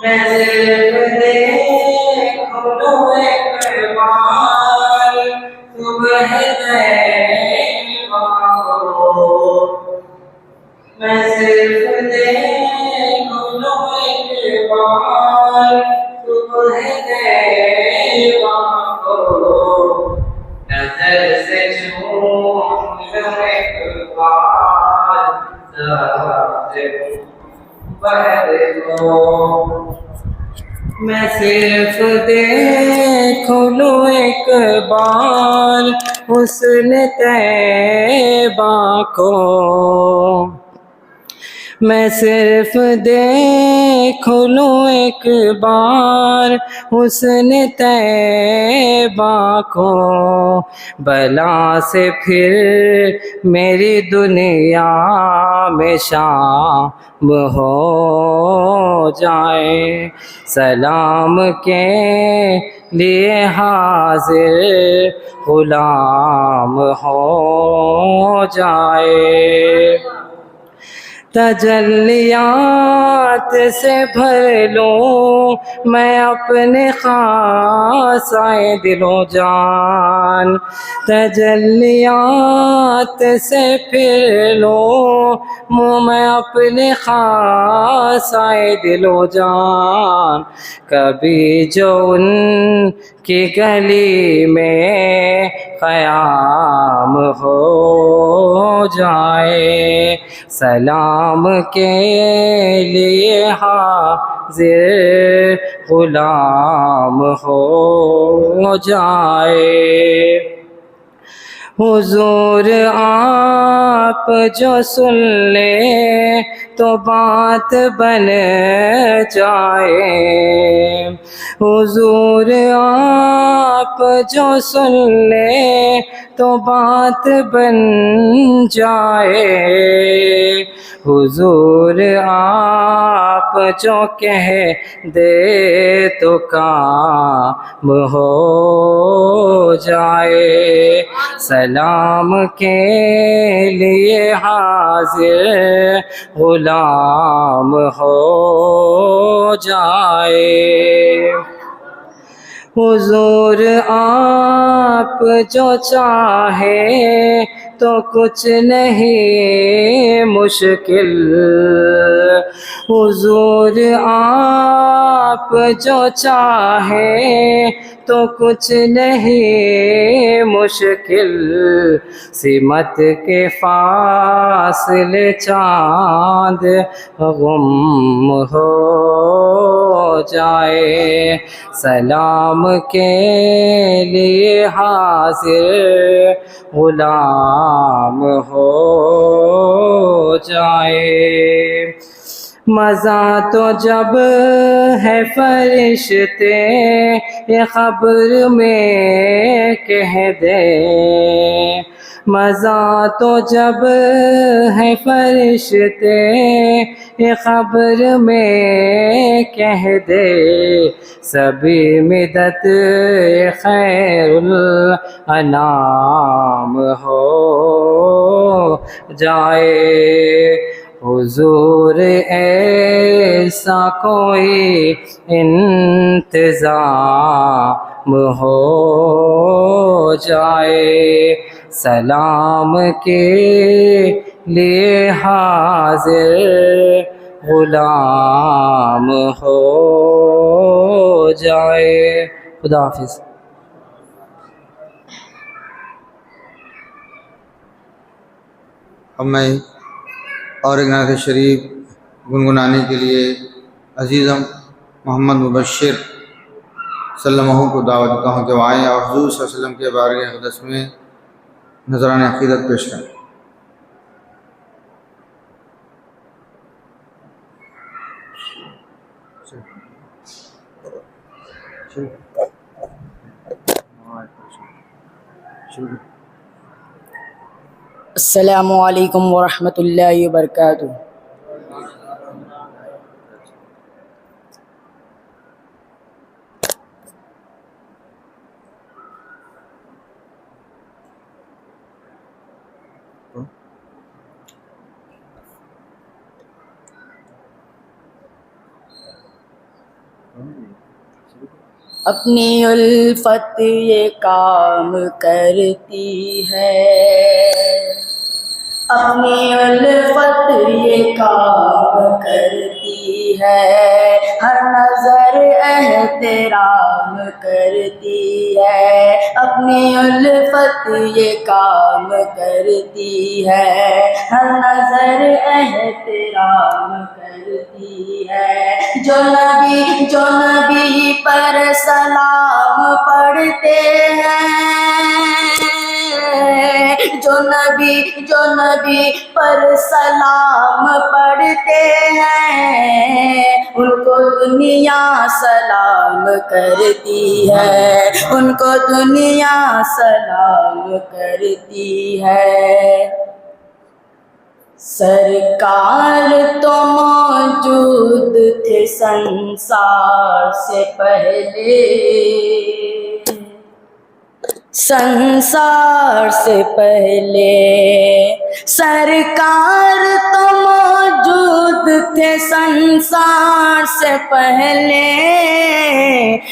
میں صرف دیکھ لوں ایک بار صبح طیبہ کو، میں صرف دیکھ لوں ایک بار صبح طیبہ کو، نظر سے چھوم لوں ایک بار ذات گنبد کو، میں صرف دیکھ لوں ایک بار حسن طیبہ کو، میں صرف دیکھ لوں ایک بار حسن طیبہ کو، بلا سے پھر میری دنیا میں شام ہو جائے، سلام کے لیے حاضر غلام ہو جائے، تجلیات سے بھر لوں میں اپنے خاصۂ دل و جان، تجلیات سے پھر لوں میں اپنے خاصۂ دل و جان، کبھی جو ان کی گلی میں قیام ہو جائے، سلام کے لیے حاضر غلام ہو جائے، حضور آپ جو سن لے تو بات بن جائے، حضور آپ جو سن لے تو بات بن جائے، حضور آپ جو کہہ دے تو کام ہو جائے، سلام کے لیے حاضر غلام ہو جائے، حضور آپ جو چاہے تو کچھ نہیں مشکل، حضور آپ جو چاہے تو کچھ نہیں مشکل، سمت کے فاصلے چاند غم ہو جائے، سلام کے لیے حاضر غلام ہو جائے، مزہ تو جب ہے فرشتے یہ خبر میں کہہ دے، مزہ تو جب ہے فرشتے یہ خبر میں کہہ دے، سبھی مدت خیر الانام ہو جائے، حضور ایسا کوئی انتظام ہو جائے، سلام کے لیے حاضر غلام ہو جائے۔ خدا حافظ۔ اب میں اور ایک نعت شریف گنگنانے کے لیے عزیزم محمد مبشر صلی اللہ علیہ وسلم کو دعوت دیتا ہوں کہ وہ آئیں اور حضور صلی اللہ علیہ وسلم کے بارگاہ اقدس میں نذران عقیدت پیش کریں۔ السلام علیکم ورحمۃ اللہ وبرکاتہ۔ اپنی الفت یہ کام کرتی ہے، اپنی الفت یہ کام کرتی ہے، ہر نظر احترام کرتی ہے، اپنی الفت یہ کام کرتی ہے، ہر نظر احترام کرتی ہے، جو نبی پر سلام پڑھتے ہیں، جو نبی پر سلام پڑھتے ہیں، ان کو دنیا سلام کرتی ہے، ان کو دنیا سلام کرتی ہے۔ سرکار تو موجود تھے سنسار سے پہلے، سنسار سے پہلے، سرکار تو موجود تھے سنسار سے پہلے،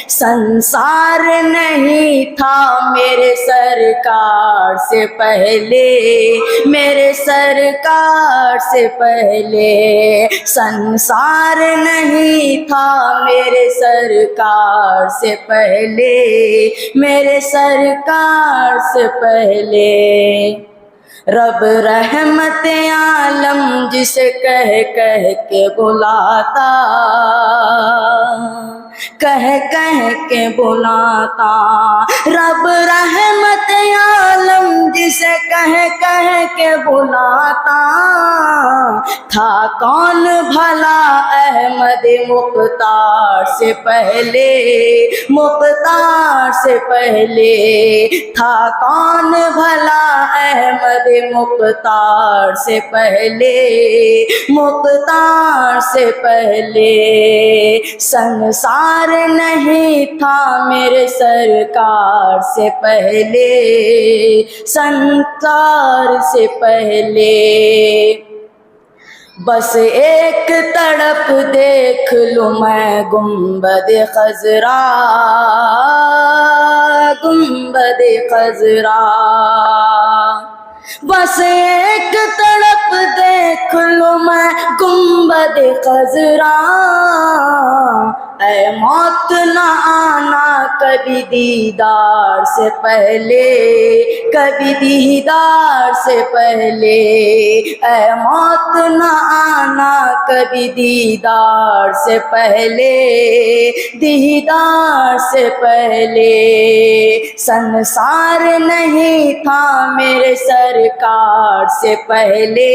سنسار نہیں تھا میرے سرکار سے پہلے، میرے سرکار سے پہلے، سنسار نہیں تھا میرے سرکار سے پہلے، میرے سرکار سے پہلے۔ رب رحمت عالم جسے کہہ کہہ کے بلاتا، کہہ کہہ کے بلاتا، رب رحمت عالم جسے کہہ کہہ کے بلاتا، تھا کون بھلا احمد مختار سے پہلے، مختار سے پہلے، تھا کون بھلا احمد مختار سے پہلے، مختار سے پہلے، سنسار نہیں تھا میرے سرکار سے پہلے، سنسار سے پہلے۔ بس ایک تڑپ دیکھ لوں میں گنبد خضرا، گنبد خضرا، بس ایک تڑپ دیکھ لوں میں گنبد خضرا، اے موت نہ آنا کبھی دیدار سے پہلے، کبھی دیدار سے پہلے، اے موت نہ آنا کبھی دیدار سے پہلے، دیدار سے پہلے، سنسار نہیں تھا میرے سرکار سے پہلے،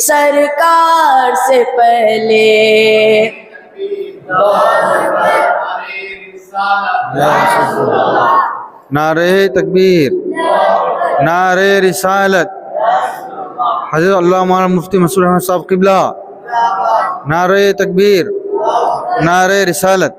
سرکار سے پہلے۔ نعرہ تکبیر، نعرہ رسالت، حضرت اللہ مولانا مفتی مسعود احمد صاحب قبلہ، نعرہ تکبیر، نعرہ رسالت۔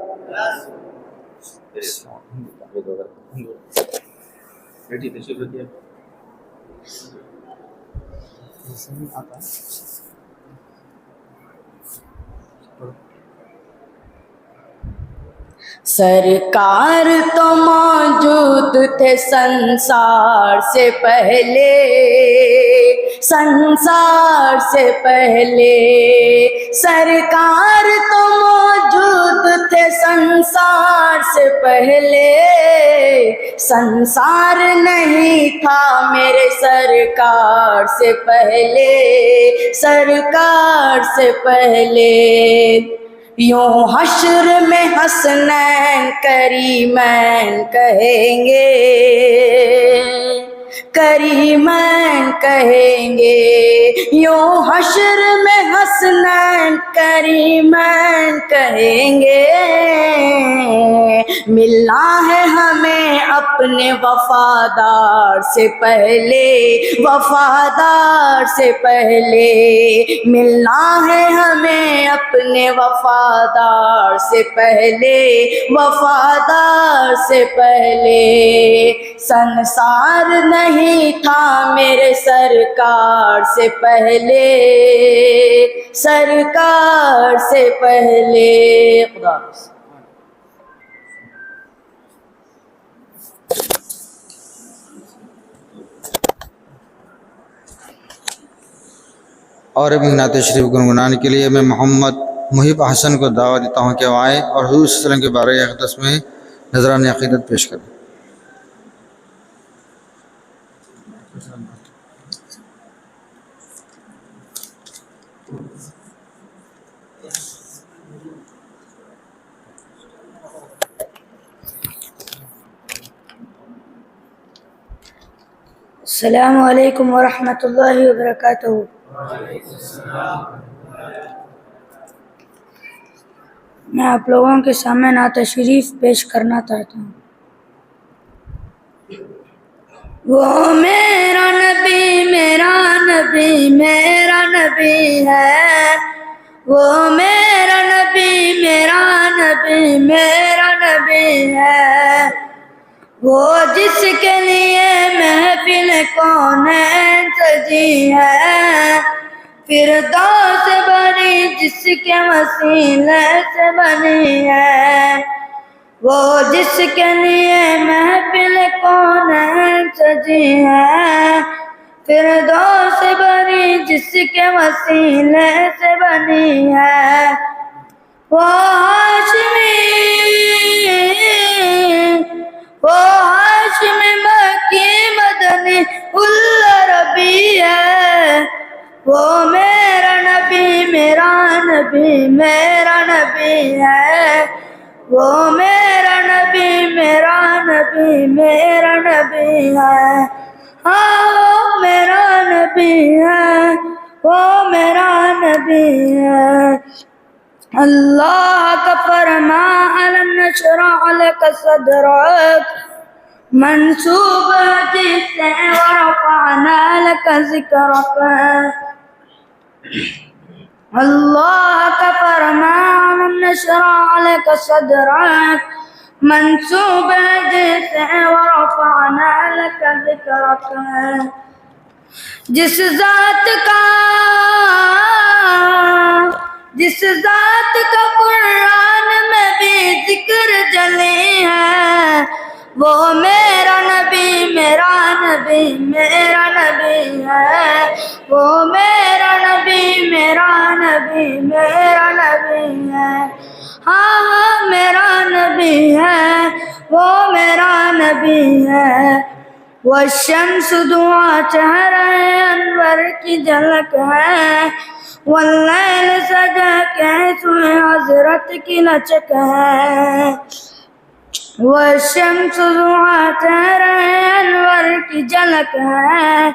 سرکار تو موجود تھے سنسار سے پہلے، سنسار سے پہلے، سرکار تو موجود تھے سنسار سے پہلے، سنسار نہیں تھا میرے سرکار سے پہلے، سرکار سے پہلے۔ یوں حشر میں حسنین کریمین کہیں گے، کریمین کہیں گے، یوں حشر میں حسنین کریمین کہیں گے، ملنا ہے ہمیں اپنے وفادار سے پہلے، وفادار سے پہلے، ملنا ہے ہمیں اپنے وفادار سے پہلے، وفادار سے پہلے، سنسار نہیں تھا میرے سرکار سے پہلے، سرکار سے پہلے۔ خدا حافظ۔ اور اپنی نعت شریف گنگنانے کے لیے میں محمد محب حسن کو دعوت دیتا ہوں کہ وہ آئیں اور حضور صلی اللہ علیہ وسلم کے بارے اقدس میں نذران عقیدت پیش کریں۔ السلام علیکم ورحمۃ اللہ وبرکاتہ۔ میں آپ لوگوں کے سامنے نعت شریف پیش کرنا چاہتا ہوں۔ وہ میرا نبی میرا نبی میرا نبی ہے، وہ میرا نبی میرا نبی میرا نبی ہے، وہ جس کے لیے محفل کونین سجی ہے، فردوس بنی جس کے وسیلے سے بنی ہے، وہ جس کے لیے محفل کونین سجی ہے، فردوس بنی جس کے وسیلے سے بنی ہے، وہ ہاشمی مکی مدنی العربی ہے، وہ میرا نبی میرا نبی میرا نبی ہے، وہ میرا نبی میرا نبی میرا نبی ہے، ہاں وہ میرا نبی ہے، وہ میرا نبی ہے۔ اللہ کا فرما الم نشرح لک صدرک، منصوب جس سے ورفعنا لک ذکرک، اللہ کا فرما الم نشرح لک صدرک، منصوب جس سے ورفعنا لک ذکرک، جس ذات کا قرآن میں بھی ذکر جلی ہے، وہ میرا نبی میرا نبی میرا نبی ہے، وہ میرا نبی میرا نبی میرا نبی ہے، ہاں ہاں میرا نبی ہے، وہ میرا نبی ہے۔ والشمس دعا چہرہ انور کی جھلک ہے، واللیل سجا کیسو حضرت کی لچک ہے، والشمس دعا چہرہ انور کی جھلک ہے،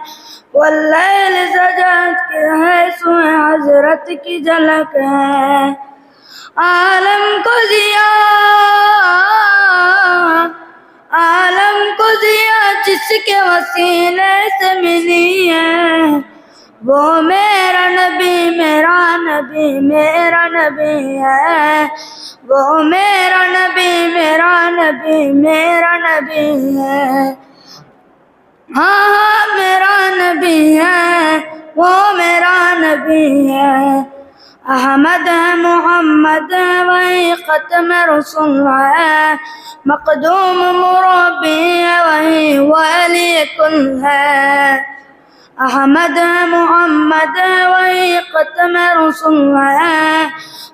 واللیل سجا کیسو حضرت کی جھلک ہے، عالم کو ضیا جس کے وسیلے سے ملی ہے، وہ میرا نبی میرا نبی میرا نبی ہے، وہ میرا نبی میرا نبی میرا نبی ہے، ہاں ہاں میرا نبی ہے، وہ میرا نبی ہے۔ احمد ہے محمد ہے وہی ختم رسول ہے، مقدوم مربی ہے وہی ولی کل ہے، احمد ہے محمد ہے وہی ختم رسول ہے،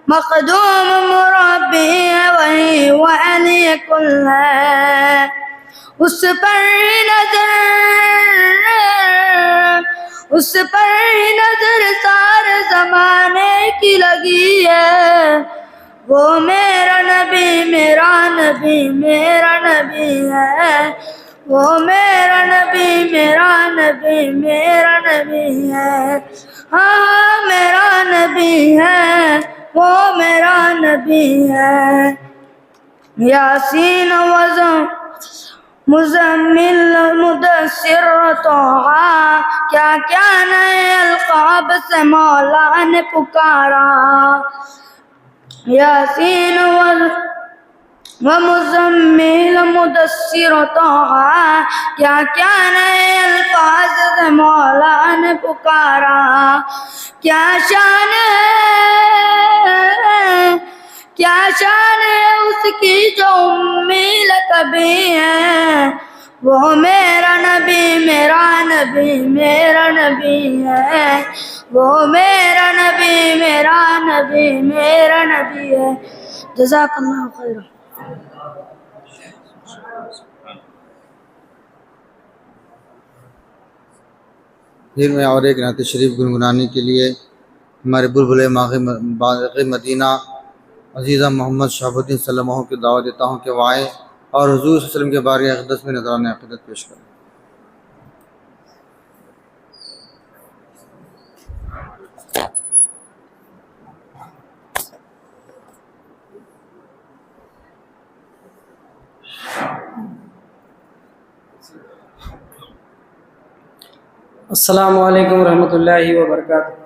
مقدوم مربی ہے وہی ولی کل ہے، اس پر نظر سارے زمانے کی لگی ہے، وہ میرا نبی میرا نبی میرا نبی ہے، وہ میرا نبی میرا نبی میرا نبی ہے، ہاں میرا نبی ہے، وہ میرا نبی ہے۔ یاسین مزمل مدثر طہ، کیا کیا نئے القاب سے مولا نے پکارا، یاسین ومزمل مدثر طہ، کیا کیا نئے الفاظ سے مولا نے پکارا، کیا شان ہے اس کی جو امی لقبی ہے، وہ میرا نبی میرا نبی میرا نبی ہے، وہ میرا نبی میرا نبی میرا نبی ہے۔ جزاک اللہ خیر۔ پھر میں اور ایک نعت شریف گنگنانے کے لیے ہمارے بلبلِ باغ مدینہ عزیزہ محمد شہاب الدین صلی اللہ علیہ وسلم کی دعوت دیتا ہوں کہ وہ آئیں اور حضور صلی اللہ علیہ وسلم کے بارگاہ اقدس میں نذرانِ عقیدت پیش کریں۔ السلام علیکم ورحمۃ اللہ وبرکاتہ۔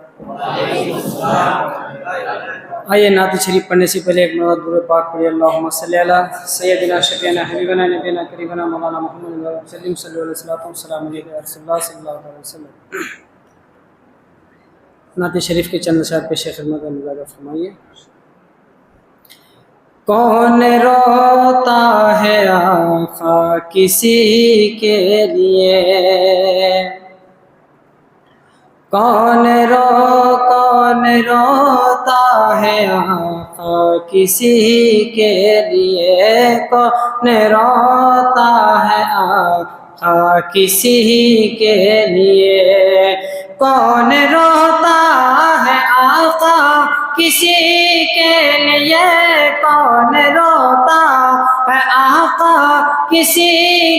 آئیے نعت شریف پڑھنے سے پہلے ایک مرتبہ درود پاک پڑھیے۔ اللہم صلی علی سیدنا شفیعنا حبیبنا نبینا قریبنا مولانا محمد وسلم صلی اللہ علیہ وسلم علیہ رسول اللہ صلی اللہ علیہ وسلم۔ نعت شریف کے چند اشعار پیش خدمت میں ملاحظہ فرمائیے۔ کون روتا ہے آقا کسی کے لیے، کون روتا ہے آقا کسی کے لیے، کون روتا ہے آقا کسی کے لیے، کون روتا ہے آقا کسی کے لیے، کون روتا ہے آقا کسی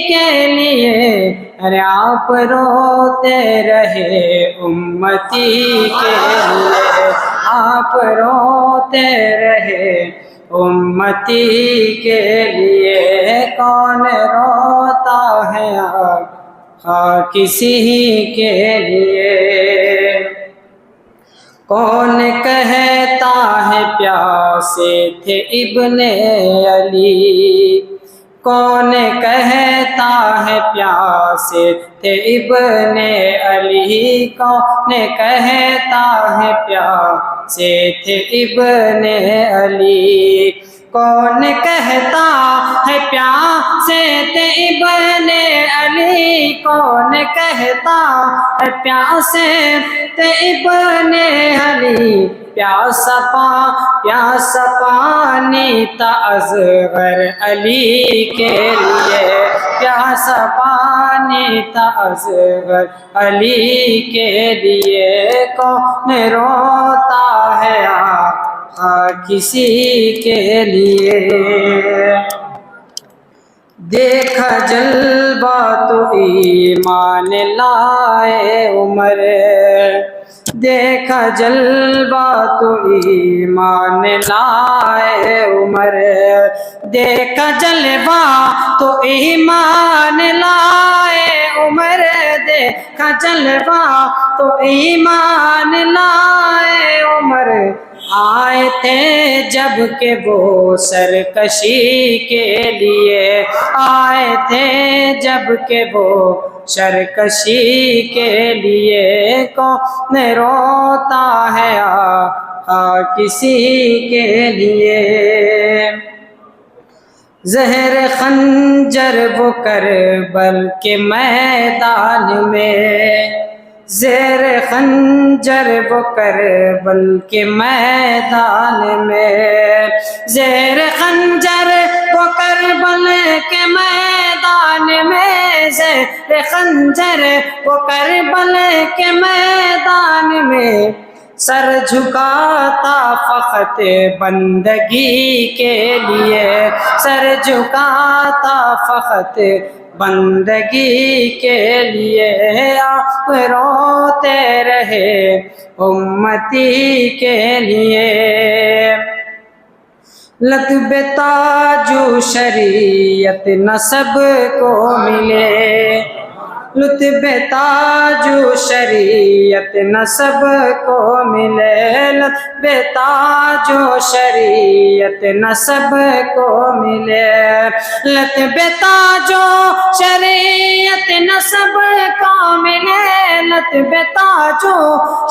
کے لیے، ارے آپ روتے رہے امتی کے لیے، آپ روتے رہے امتی کے لیے، کون روتا ہے آقا کسی کے لیے، کون کہتا ہے پیاسے تھے ابن علی، کون کہتا ہے پیاسے تھے ابن علی، کون کہتا ہے پیاسے تھے ابن علی، کون کہتا ہے پیاسے تھے ابن علی، کون کہتا ہے پیاسے تھے ابن علی، پیاسا پانی تھا اصغر علی کے لیے، پیاسا پانی تھا اصغر علی کے لیے، کون روتا ہے آقا کسی کے لیے، دیکھا جلوہ تو ایمان لائے عمر، دیکھا جلوہ تو ایمان لائے عمر، دیکھا جلوہ تو ایمان لائے عمر، دیکھا جلوہ تو ایمان لائے عمر، آئے تھے جب کہ وہ سرکشی کے لیے، آئے تھے جب کہ وہ سرکشی کے لیے، کون روتا ہے آقا کسی کے لیے، زہر خنجر وہ کربل کے میدان میں، زہر خنجر وہ کربل کے میدان میں، زہر خنجر وہ کربل کے میدان میں، زہر خنجر وہ کربل کے میدان میں، سر جھکاتا فقط بندگی کے لیے، سر جھکاتا فقط بندگی کے لیے، آپ روتے رہے امتی کے لیے، لطب تاج و شریعت نسب کو ملے، لطف تاج و شریعت نسب کو ملے، لطف تاج و شریعت نسب کو ملے، لطف تاج و شریعت نسب کو ملے، لطف تاج و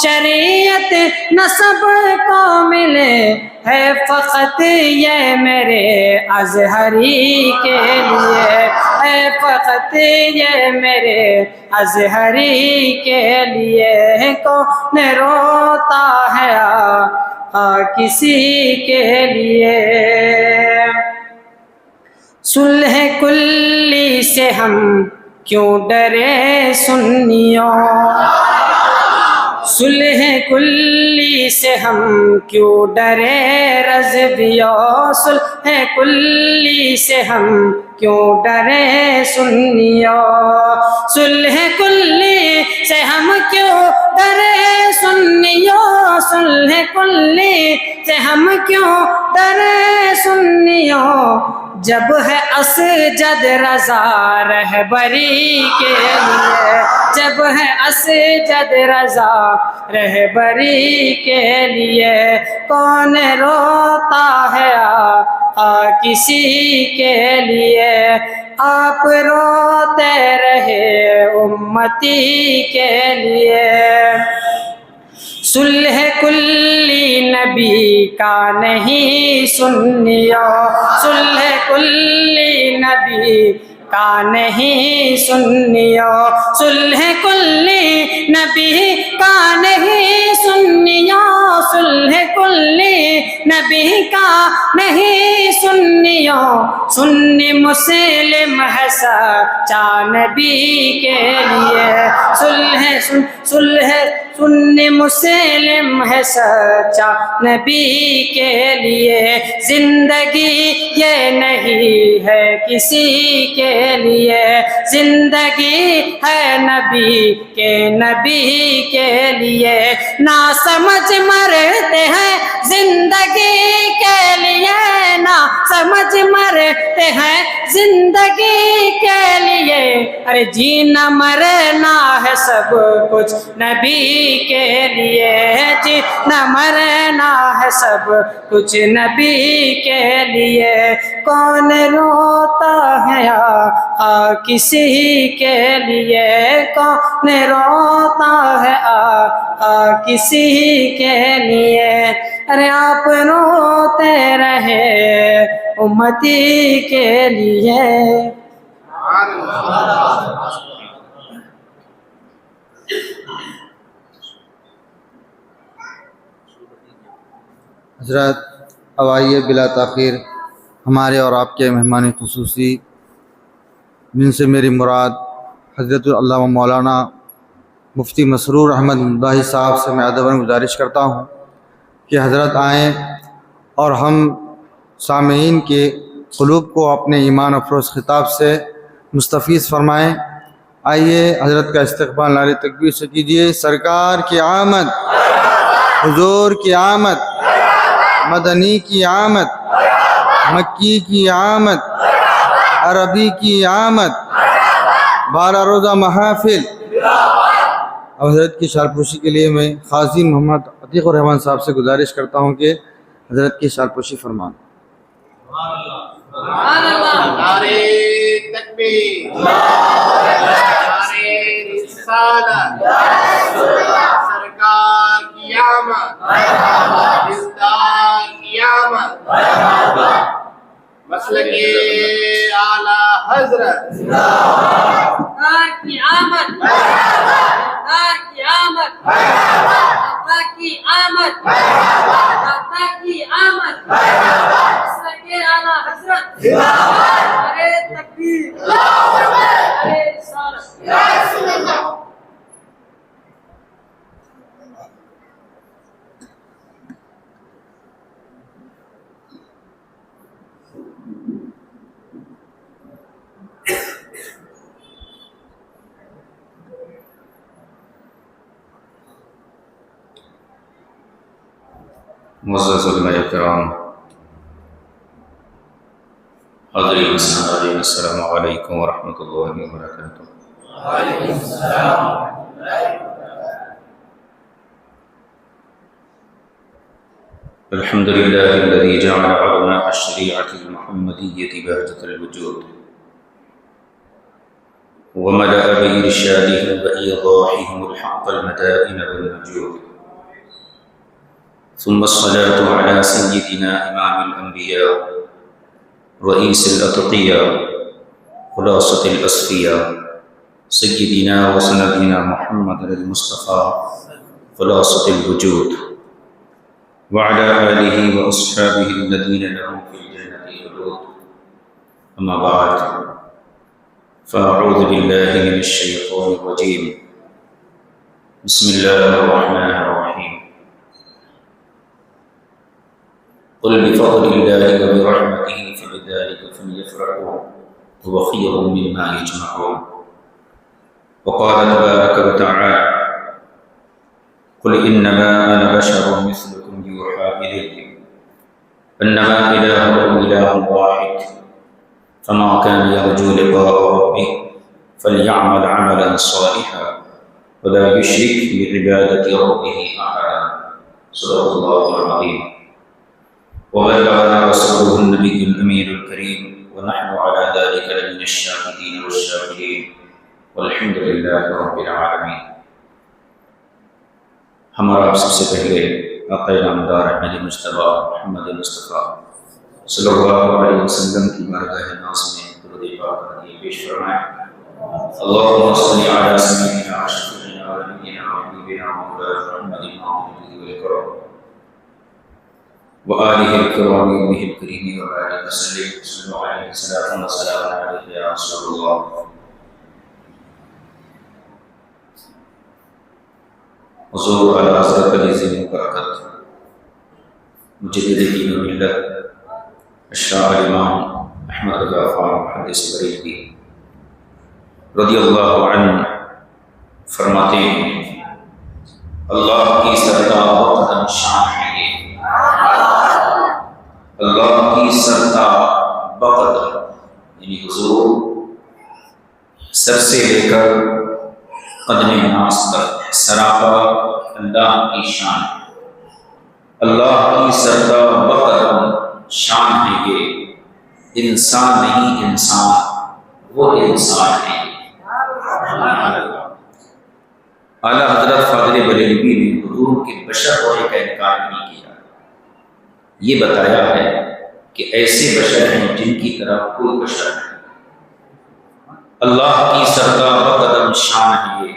شریعت نسب کو ملے، ہے فقط یہ میرے اظہری کے لیے، اے فقط یہ میرے اظہری کے لیے کون روتا ہے کسی کے لیے. صلح کلی سے ہم کیوں ڈرے سنیوں، صلح کلی سے ہم کیوں ڈرے رضویوں، صلح کلی سے ہم کیوں ڈرے سنیوں، صلح کلی سے ہم کیوں ڈرے سنیوں، صلح کلی سے ہم کیوں ڈرے سنیوں، جب ہے اسجد رضا رہبری کے لیے، جب ہے اسجد رضا رہبری کے لیے، کون روتا ہے کسی کے لیے، آپ روتے رہے امتی کے لیے. صلح کلی نبی کا نہیں سنیوں، صلح کلی نبی کا نہیں سنیوں، صلح کلی نبی کا نہیں سنیوں، صلح کلی نبی کا نہیں سنیوں، سنی مسلم ہے سچا نبی کے لیے، صلح سنی مسلم ہے سچا نبی کے لیے، زندگی یہ نہیں ہے کسی کے لیے، زندگی ہے نبی کے لیے، نہ سمجھ مرتے ہیں زندگی کے لیے، نہ سمجھ مرتے ہیں زندگی کے لیے، ارے جینا مرنا ہے سب کچھ نبی کے لیے، جینا مرنا ہے سب کچھ نبی کے لیے، کون روتا ہے کسی کے لیے، کون روتا ہے کسی کے لیے، ارے آپ روتے رہے امتی کے لیے. حضرات اب آئیے بلا تاخیر ہمارے اور آپ کے مہمان خصوصی جن سے میری مراد حضرت علامہ مولانا مفتی مسرور احمد مداحی صاحب سے میں ادباً گزارش کرتا ہوں کہ حضرت آئیں اور ہم سامعین کے قلوب کو اپنے ایمان افروز خطاب سے مستفیض فرمائیں. آئیے حضرت کا استقبال نعرہ تکبیر سے کیجیے. سرکار کی آمد، حضور کی آمد، مدنی کی آمد، مکی کی آمد، عربی کی آمد، 12 روزہ محافل. اب حضرت کی شالپوشی کے لیے میں قاضی محمد عتیق الرحمن صاحب سے گزارش کرتا ہوں کہ حضرت کی شالپوشی فرمان. نعرہ تکبیر، نعرہ رسالت، سرکار کی آمد، رضدار کی آمد، مسلک اعلی حضرت سرکار کی آمد، سرکار کی آمد، آقا کی آمد، آقا کی آمد، مسلک اعلی حضرت، نعرہ تکبیر، نعرہ رسالت. معزز علماء کرام، حاضرین السلام علیکم ورحمۃ اللہ وبرکاتہ. الحمد للہ الذی جعل علماء الشریعۃ المحمدیۃ بہجۃ الوجود وملأ بإرشادهم وإيضاحهم الحق المدائن والنجود، ثم الصلاة على سيدنا إمام الأنبياء رئيس الأتقياء خلاصة الأصفياء سيدنا وسندنا محمد المصطفى خلاصة الوجود وعلى آله وأصحابه الذين لهم في الجنة خلود. أما بعد فأعوذ بالله من الشيطان الرجيم. بسم الله الرحمن الرحيم. قل بفضل الله وبرحمته فبذلك فليفرحوا هو خير مما يجمعون. وقال تبارك وتعالى قل إنما أنا بشر مثلكم يوحى إلي أنما إلهكم إله واحد فما كان يرجو لقاء ربه فليعمل عملا صالحا ولا يشرك بعبادة ربه أحدا. صدق الله العظيم. وبلغنا رسوله النبي الأمين الكريم ونحن على ذلك لمن الشاهدين والشاكرين والحمد لله رب العالمين. ہمارا آپ سب سے پہلے آقا نامدار احمد مجتبیٰ محمد مصطفیٰ صلی اللہ علیہ وسلم کی بارگاہ ناز میں درود پاک پیش فرمائیں. اللہم صلی علی سیدنا اشرفنا و نبینا و حبیبنا مولانا محمد الکریم وآلہ الکرام وصحبہ الکریم وبارک وسلم. صلی اللہ علیہ وسلم و سلام علیہ یا رسول اللہ. حضور اعلیٰ حضرت عزیز برکت مجدد دین و ملت اشراف الامام احمد رضا خان محدث بریلوی رضی اللہ عنہ فرماتے ہیں اللہ کی سرتا بقدم شان ہے یہ. اللہ کی سرتا بقدم یعنی حضور سر سے لے کر قدم ناس تک سراپا اللہ کی شان ہے. اللہ کی سرتا بقدم شان ہے یہ. انسان نہیں انسان وہ انسان ہے. اعلیٰ حضرت فاضل بریلوی نے حضور کے بشر ہونے کا انکار نہیں کیا. یہ بتایا ہے کہ ایسے بشر ہیں جن کی طرح کوئی بشر نہیں. اللہ کی سرتا بقدم شان ہے یہ.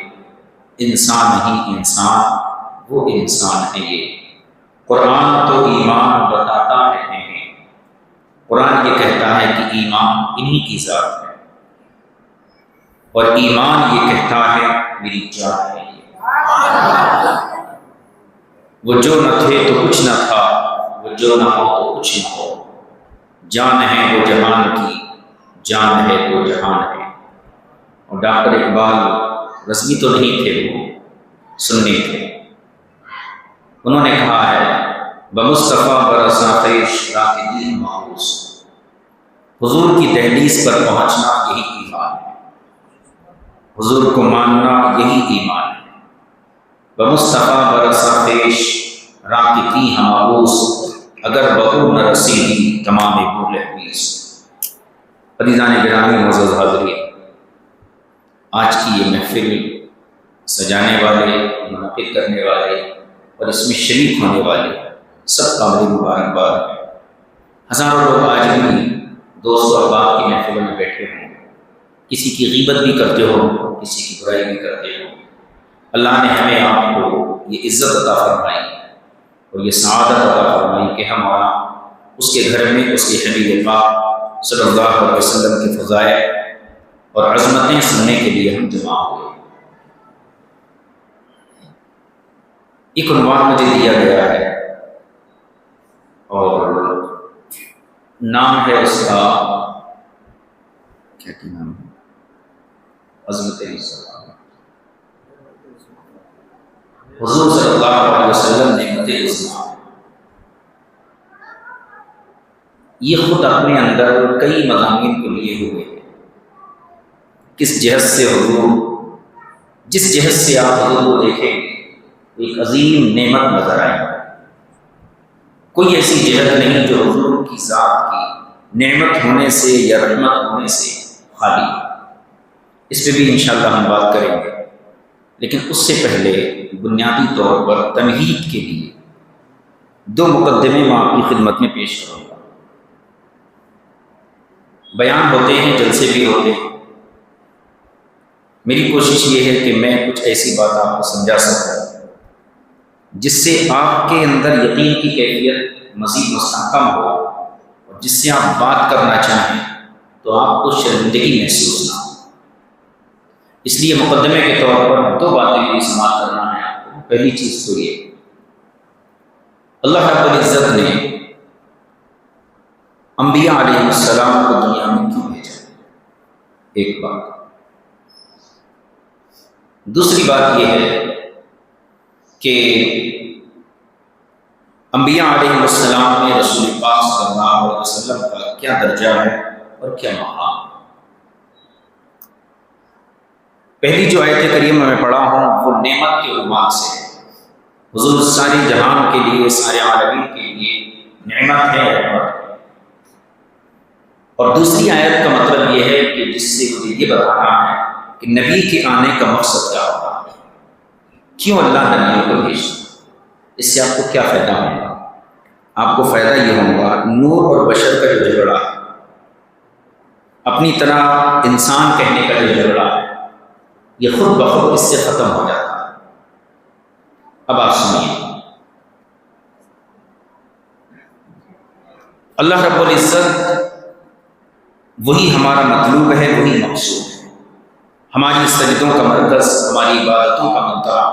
انسان نہیں انسان وہ انسان ہے یہ. قرآن تو ایمان بتاتا ہے ہمیں. قرآن یہ کہتا ہے کہ ایمان انہی کی ذات ہے اور ایمان یہ کہتا ہے میری جان ہے یہ. وہ جو نہ تھے تو کچھ نہ تھا وہ جو نہ ہو تو کچھ نہ ہو. جان ہے وہ جہان کی جان ہے وہ جہان ہے. اور ڈاکٹر اقبال رسمی تو نہیں تھے وہ سنی تھے. انہوں نے کہا ہے بمصطفیٰ برساں خیش راکدین محروس. حضور کی دہلیز پر پہنچنا یہی ایمان ہے. حضور کو ماننا یہی ایمان ہے. بمصطفیٰ برساں خیش راکدین محروس اگر بہو نہ رسیدی تمام بول حویس. عزیزان گرامی معزز حاضرین، آج کی یہ محفل سجانے والے منعقد کرنے والے اور اس میں شریک ہونے والے سب قابل مبارکباد ہیں. ہزاروں لوگ آج بھی دوست و احباب کی محفلوں میں بیٹھے ہوں، کسی کی غیبت بھی کرتے ہو کسی کی برائی بھی کرتے ہو. اللہ نے ہمیں آپ کو یہ عزت عطا فرمائی اور یہ سعادت عطا فرمائی کہ ہمارا اس کے گھر میں اس کے حبیب پاک صلی اللہ علیہ وسلم کے فضائل اور عظمتیں سننے کے لیے ہم جمع ہوئے. ایک عنوان مجھے دیا گیا ہے اور نام ہے اس کا کیا نام ہے؟ عظمت حضور صلی اللہ علیہ وسلم نے نعمت عظمیٰ. یہ خود اپنے اندر کئی مضامین کو لیے ہوئے ہیں. کس جہت سے حضور، جس جہت سے آپ حضور کو دیکھیں ایک عظیم نعمت نظر آئے. کوئی ایسی جہت نہیں جو حضور کی ذات کی نعمت ہونے سے یا رحمت ہونے سے خالی. اس پہ بھی انشاءاللہ ہم بات کریں گے، لیکن اس سے پہلے بنیادی طور پر تمہید کے لیے دو مقدمے میں آپ کی خدمت میں پیش کروں گا. بیان ہوتے ہیں، جلسے بھی ہوتے ہیں، میری کوشش یہ ہے کہ میں کچھ ایسی بات آپ کو سمجھا سکوں جس سے آپ کے اندر یقین کی کیفیت مزید مستحکم ہو، اور جس سے آپ بات کرنا چاہیں تو آپ کو شرمندگی محسوس نہ ہو۔ اس لیے مقدمے کے طور پر 2 باتیں بھی سماعت کرنا ہے آپ کو۔ پہلی چیز تو یہ، اللہ رب العزت نے انبیاء علیہ السلام کو دنیا میں کیوں بھیجا، ایک بات۔ دوسری بات یہ ہے کہ انبیاء علیہ السلام میں رسول پاک صلی اللہ علیہ وسلم کا کیا درجہ ہے اور کیا مقام۔ پہلی جو آیت کریمہ میں پڑھا ہوں وہ نعمت کے عنوان سے ہے، حضور سارے جہان کے لیے، سارے عالمین کے لیے نعمت ہے، رحمت۔ اور دوسری آیت کا مطلب یہ ہے کہ جس سے مجھے یہ بتانا ہے کہ نبی کے آنے کا مقصد کیا ہوگا، کیوں اللہ نبیوں کو بھیجتا، اس سے آپ کو کیا فائدہ ہوگا۔ آپ کو فائدہ یہ ہوگا، نور اور بشر کا جو جھگڑا ہے، اپنی طرح انسان کہنے کا جو جھگڑا ہے، یہ خود بخود اس سے ختم ہو جاتا ہے۔ اب آپ سنیے، اللہ رب العزت وہی ہمارا مطلوب ہے، وہی مقصود ہے، ہماری سجدوں کا مرکز، ہماری عبادتوں کا منتہا،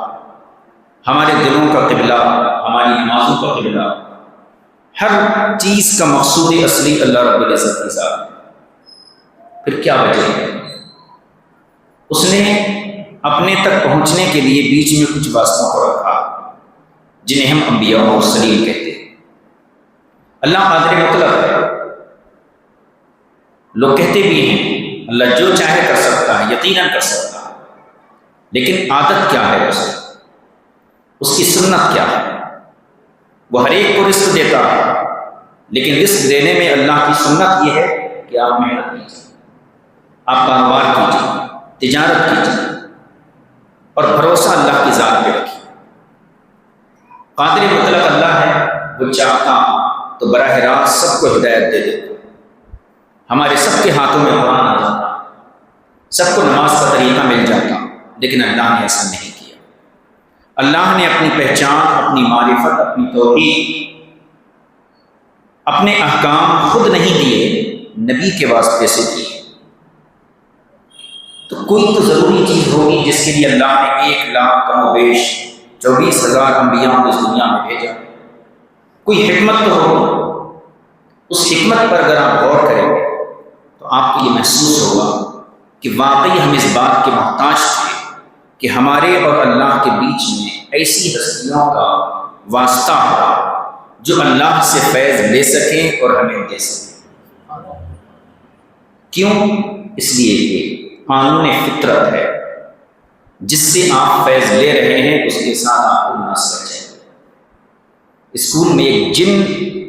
ہمارے دلوں کا قبلہ، ہماری نمازوں کا قبلہ، ہر چیز کا مقصود اصلی اللہ رب العزت کی ذات ہے۔ پھر کیا وجہ ہے؟ اس نے اپنے تک پہنچنے کے لیے بیچ میں کچھ واسطوں کو رکھا جنہیں ہم انبیاء و مرسلین کہتے ہیں۔ اللہ قادر مطلق ہے، لوگ کہتے بھی ہیں اللہ جو چاہے کر سکتا ہے، یقیناً کر سکتا ہے، لیکن عادت کیا ہے اس کی سنت کیا ہے؟ وہ ہر ایک کو رزق دیتا ہے، لیکن رزق دینے میں اللہ کی سنت یہ ہے کہ آپ محنت کیجیے، آپ کاروبار کیجیے، تجارت کیجیے، اور بھروسہ اللہ کی ذات پہ رکھیے۔ قادر مطلق اللہ ہے، وہ چاہتا تو براہ راست سب کو ہدایت دے دیتا، ہمارے سب کے ہاتھوں میں قرآن آ جاتا، سب کو نماز کا طریقہ مل جاتا، لیکن اللہ نے ایسا نہیں کیا۔ اللہ نے اپنی پہچان، اپنی معرفت، اپنی توحید، اپنے احکام خود نہیں دیے، نبی کے واسطے سے دیے۔ تو کوئی تو ضروری چیز ہوگی جس کے لیے اللہ نے 1 لاکھ کم و بیش 24,000 انبیاء کو اس دنیا میں بھیجا، کوئی حکمت تو ہوگی۔ اس حکمت پر اگر آپ غور کریں گے تو آپ کو یہ محسوس ہوگا کہ واقعی ہم اس بات کے محتاج تھے کہ ہمارے اور اللہ کے بیچ میں ایسی ہستیوں کا واسطہ ہو جو اللہ سے فیض لے سکیں اور ہمیں دے سکیں۔ کیوں؟ اس لیے کہ قانون فطرت ہے، جس سے آپ فیض لے رہے ہیں اس کے ساتھ آپ کو مناسبت ہے۔ اسکول میں ایک جن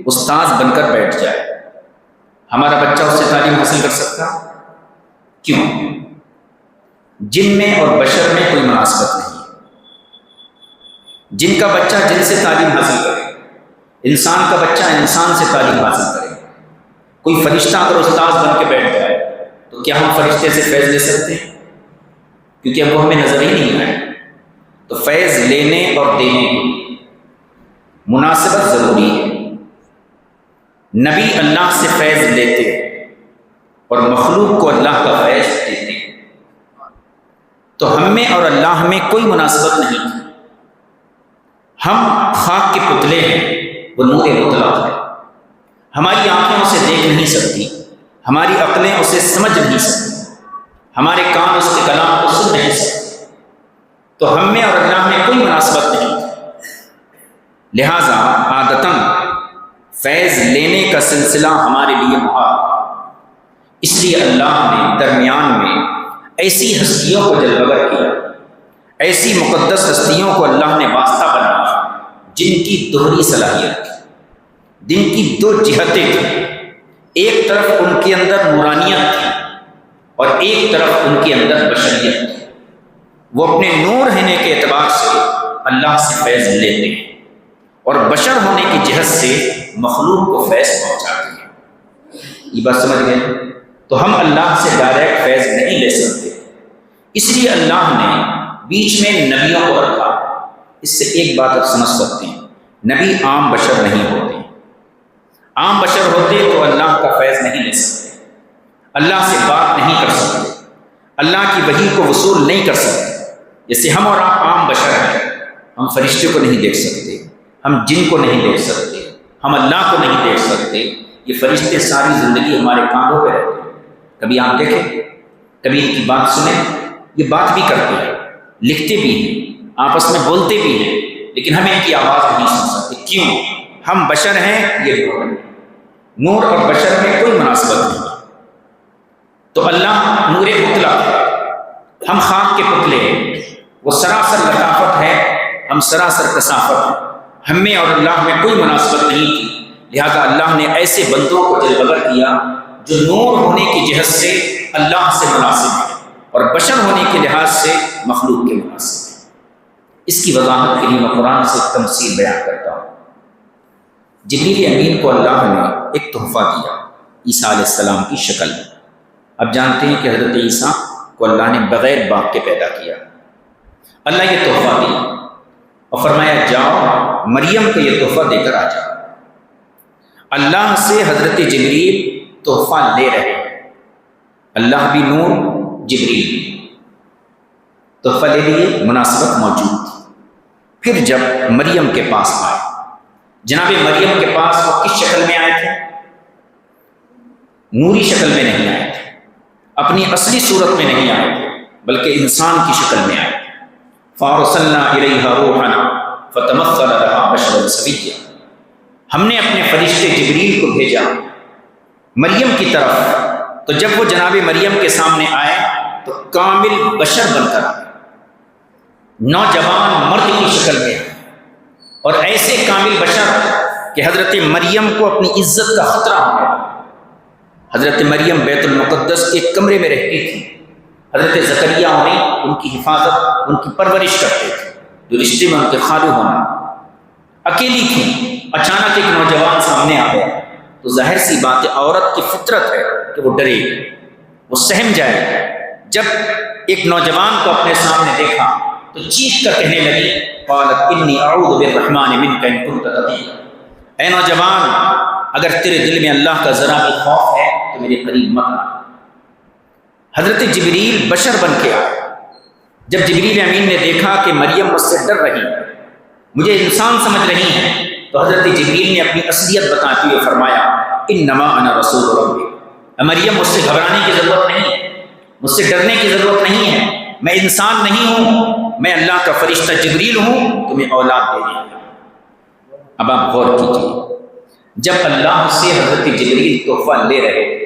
استاذ بن کر بیٹھ جائے، ہمارا بچہ اس سے تعلیم حاصل کر سکتا؟ کیوں؟ جن میں اور بشر میں کوئی مناسبت نہیں ہے۔ جن کا بچہ جن سے تعلیم حاصل کرے، انسان کا بچہ انسان سے تعلیم حاصل کرے۔ کوئی فرشتہ اگر استاذ بن کے بیٹھ جائے تو کیا ہم فرشتے سے فیض لے سکتے ہیں؟ کیونکہ اب وہ ہمیں نظر ہی نہیں آئے۔ تو فیض لینے اور دینے کی مناسبت ضروری ہے۔ نبی اللہ سے فیض لیتے اور مخلوق کو اللہ کا فیض دیتے، تو ہم میں اور اللہ میں کوئی مناسبت نہیں۔ ہم خاک کے پتلے ہیں، وہ نور مطلق ہے۔ ہماری آنکھیں اسے دیکھ نہیں سکتی، ہماری عقلیں اسے سمجھ نہیں سکتی، ہمارے کان اس کے کلام کو سن نہیں سکتے، تو ہم میں اور اللہ میں کوئی مناسبت نہیں۔ لہذا عادتاً فیض لینے کا سلسلہ ہمارے لیے محال ہے۔ اس لیے اللہ نے درمیان میں ایسی ہستیوں کو جلوگر کیا، ایسی مقدس ہستیوں کو اللہ نے واسطہ بنایا جن کی دوہری صلاحیت تھی، جن کی 2 جہتیں تھیں۔ ایک طرف ان کے اندر نورانیت تھی اور ایک طرف ان کے اندر بشریت تھی۔ وہ اپنے نور ہونے کے اعتبار سے اللہ سے فیض لیتے ہیں اور بشر ہونے کی جہت سے مخلوق کو فیض پہنچاتے ہیں۔ یہ بات سمجھ گئے؟ تو ہم اللہ سے ڈائریکٹ فیض نہیں لے سکتے، اس لیے اللہ نے بیچ میں نبیوں کو رکھا۔ اس سے ایک بات آپ سمجھ سکتے ہیں، نبی عام بشر نہیں ہوتے، عام بشر ہوتے تو اللہ کا فیض نہیں لے سکتے، اللہ سے بات نہیں کر سکتے، اللہ کی وحی کو وصول نہیں کر سکتے۔ جیسے ہم اور آپ عام بشر ہیں، ہم فرشتے کو نہیں دیکھ سکتے، ہم جن کو نہیں دیکھ سکتے، ہم اللہ کو نہیں دیکھ سکتے۔ یہ فرشتے ساری زندگی ہمارے کاندھوں پہ رہتے ہیں، کبھی آپ دیکھیں، کبھی ان کی بات سنیں، یہ بات بھی کرتے ہیں، لکھتے بھی ہیں، آپس میں بولتے بھی ہیں، لیکن ہم ان کی آواز نہیں سن سکتے۔ کیوں؟ ہم بشر ہیں، یہ نور ہے، نور اور بشر میں کوئی مناسبت نہیں۔ تو اللہ نور مطلق ہے، ہم خاک کے پتلے ہیں، وہ سراسر لطافت ہے، ہم سراسر کثافت ہیں، ہم میں اور اللہ میں کوئی مناسبت نہیں تھی، لہذا اللہ نے ایسے بندوں کو دل بگر کیا جو نور ہونے کی جہت سے اللہ سے مناسب ہے اور بشر ہونے کے لحاظ سے مخلوق کے مناسب ہے۔ اس کی وضاحت کے لیے میں قرآن سے تمثیل بیان کرتا ہوں۔ جبریل امین کو اللہ نے ایک تحفہ دیا عیسیٰ علیہ السلام کی شکل میں۔ اب جانتے ہیں کہ حضرت عیسیٰ کو اللہ نے بغیر باپ کے پیدا کیا، اللہ یہ تحفہ دیا اور فرمایا جاؤ مریم کو یہ تحفہ دے کر آ جاؤ۔ اللہ سے حضرت جبریل تحفہ لے رہے ہیں، اللہ بھی نور، جبریل بھی تحفہ لے لیے، مناسبت موجود تھی۔ پھر جب مریم کے پاس آئے، جناب مریم کے پاس وہ کس شکل میں آئے تھے؟ نوری شکل میں نہیں آئے تھے، اپنی اصلی صورت میں نہیں آئے تھے، بلکہ انسان کی شکل میں آئے تھے۔ فَأَرْسَلْنَا إِلَيْهَا رُوحَنَا فَتَمَثَّلَ لَهَا بَشَرًا سَوِيًّا، ہم نے اپنے فرشتے جبریل کو بھیجا مریم کی طرف، تو جب وہ جناب مریم کے سامنے آئے تو کامل بشر بن کر آئے، نوجوان مرد کی شکل میں، اور ایسے کامل بشر کہ حضرت مریم کو اپنی عزت کا خطرہ ہو گیا۔ حضرت مریم بیت المقدس کے کمرے میں رہتی تھی، حضرت زکریا انہیں ان کی حفاظت، ان کی پرورش کرتے تھے، جو رشتے میں ان کے خالو ہونا، اکیلی تھی۔ اچانک ایک نوجوان سامنے آ گیا تو ظاہر سی بات ہے، عورت کی فطرت ہے کہ وہ ڈرے گی، وہ سہم جائے گی۔ جب ایک نوجوان کو اپنے سامنے دیکھا تو چیخ کر کہنے لگی، قالت انی اعوذ بالرحمن منک ان کنت تقیا، اے نوجوان اگر تیرے دل میں اللہ کا ذرا بھی خوف ہے تو میرے قریب مت آ۔ حضرت جبریل بشر بن کے آئے۔ جب جبریل امین نے دیکھا کہ مریم مجھ سے ڈر رہی ہے، مجھے انسان سمجھ رہی ہے، تو حضرت جبریل نے اپنی اصلیت بتاتے ہوئے فرمایا انما انا رسول ربک، مریم مجھ سے گھبرانے کی ضرورت نہیں ہے، مجھ سے ڈرنے کی ضرورت نہیں ہے، میں انسان نہیں ہوں، میں اللہ کا فرشتہ جبریل ہوں، تمہیں اولاد دینے والا۔ اب آپ غور کیجیے، جب اللہ سے حضرت جبریل تحفہ لے رہے تھے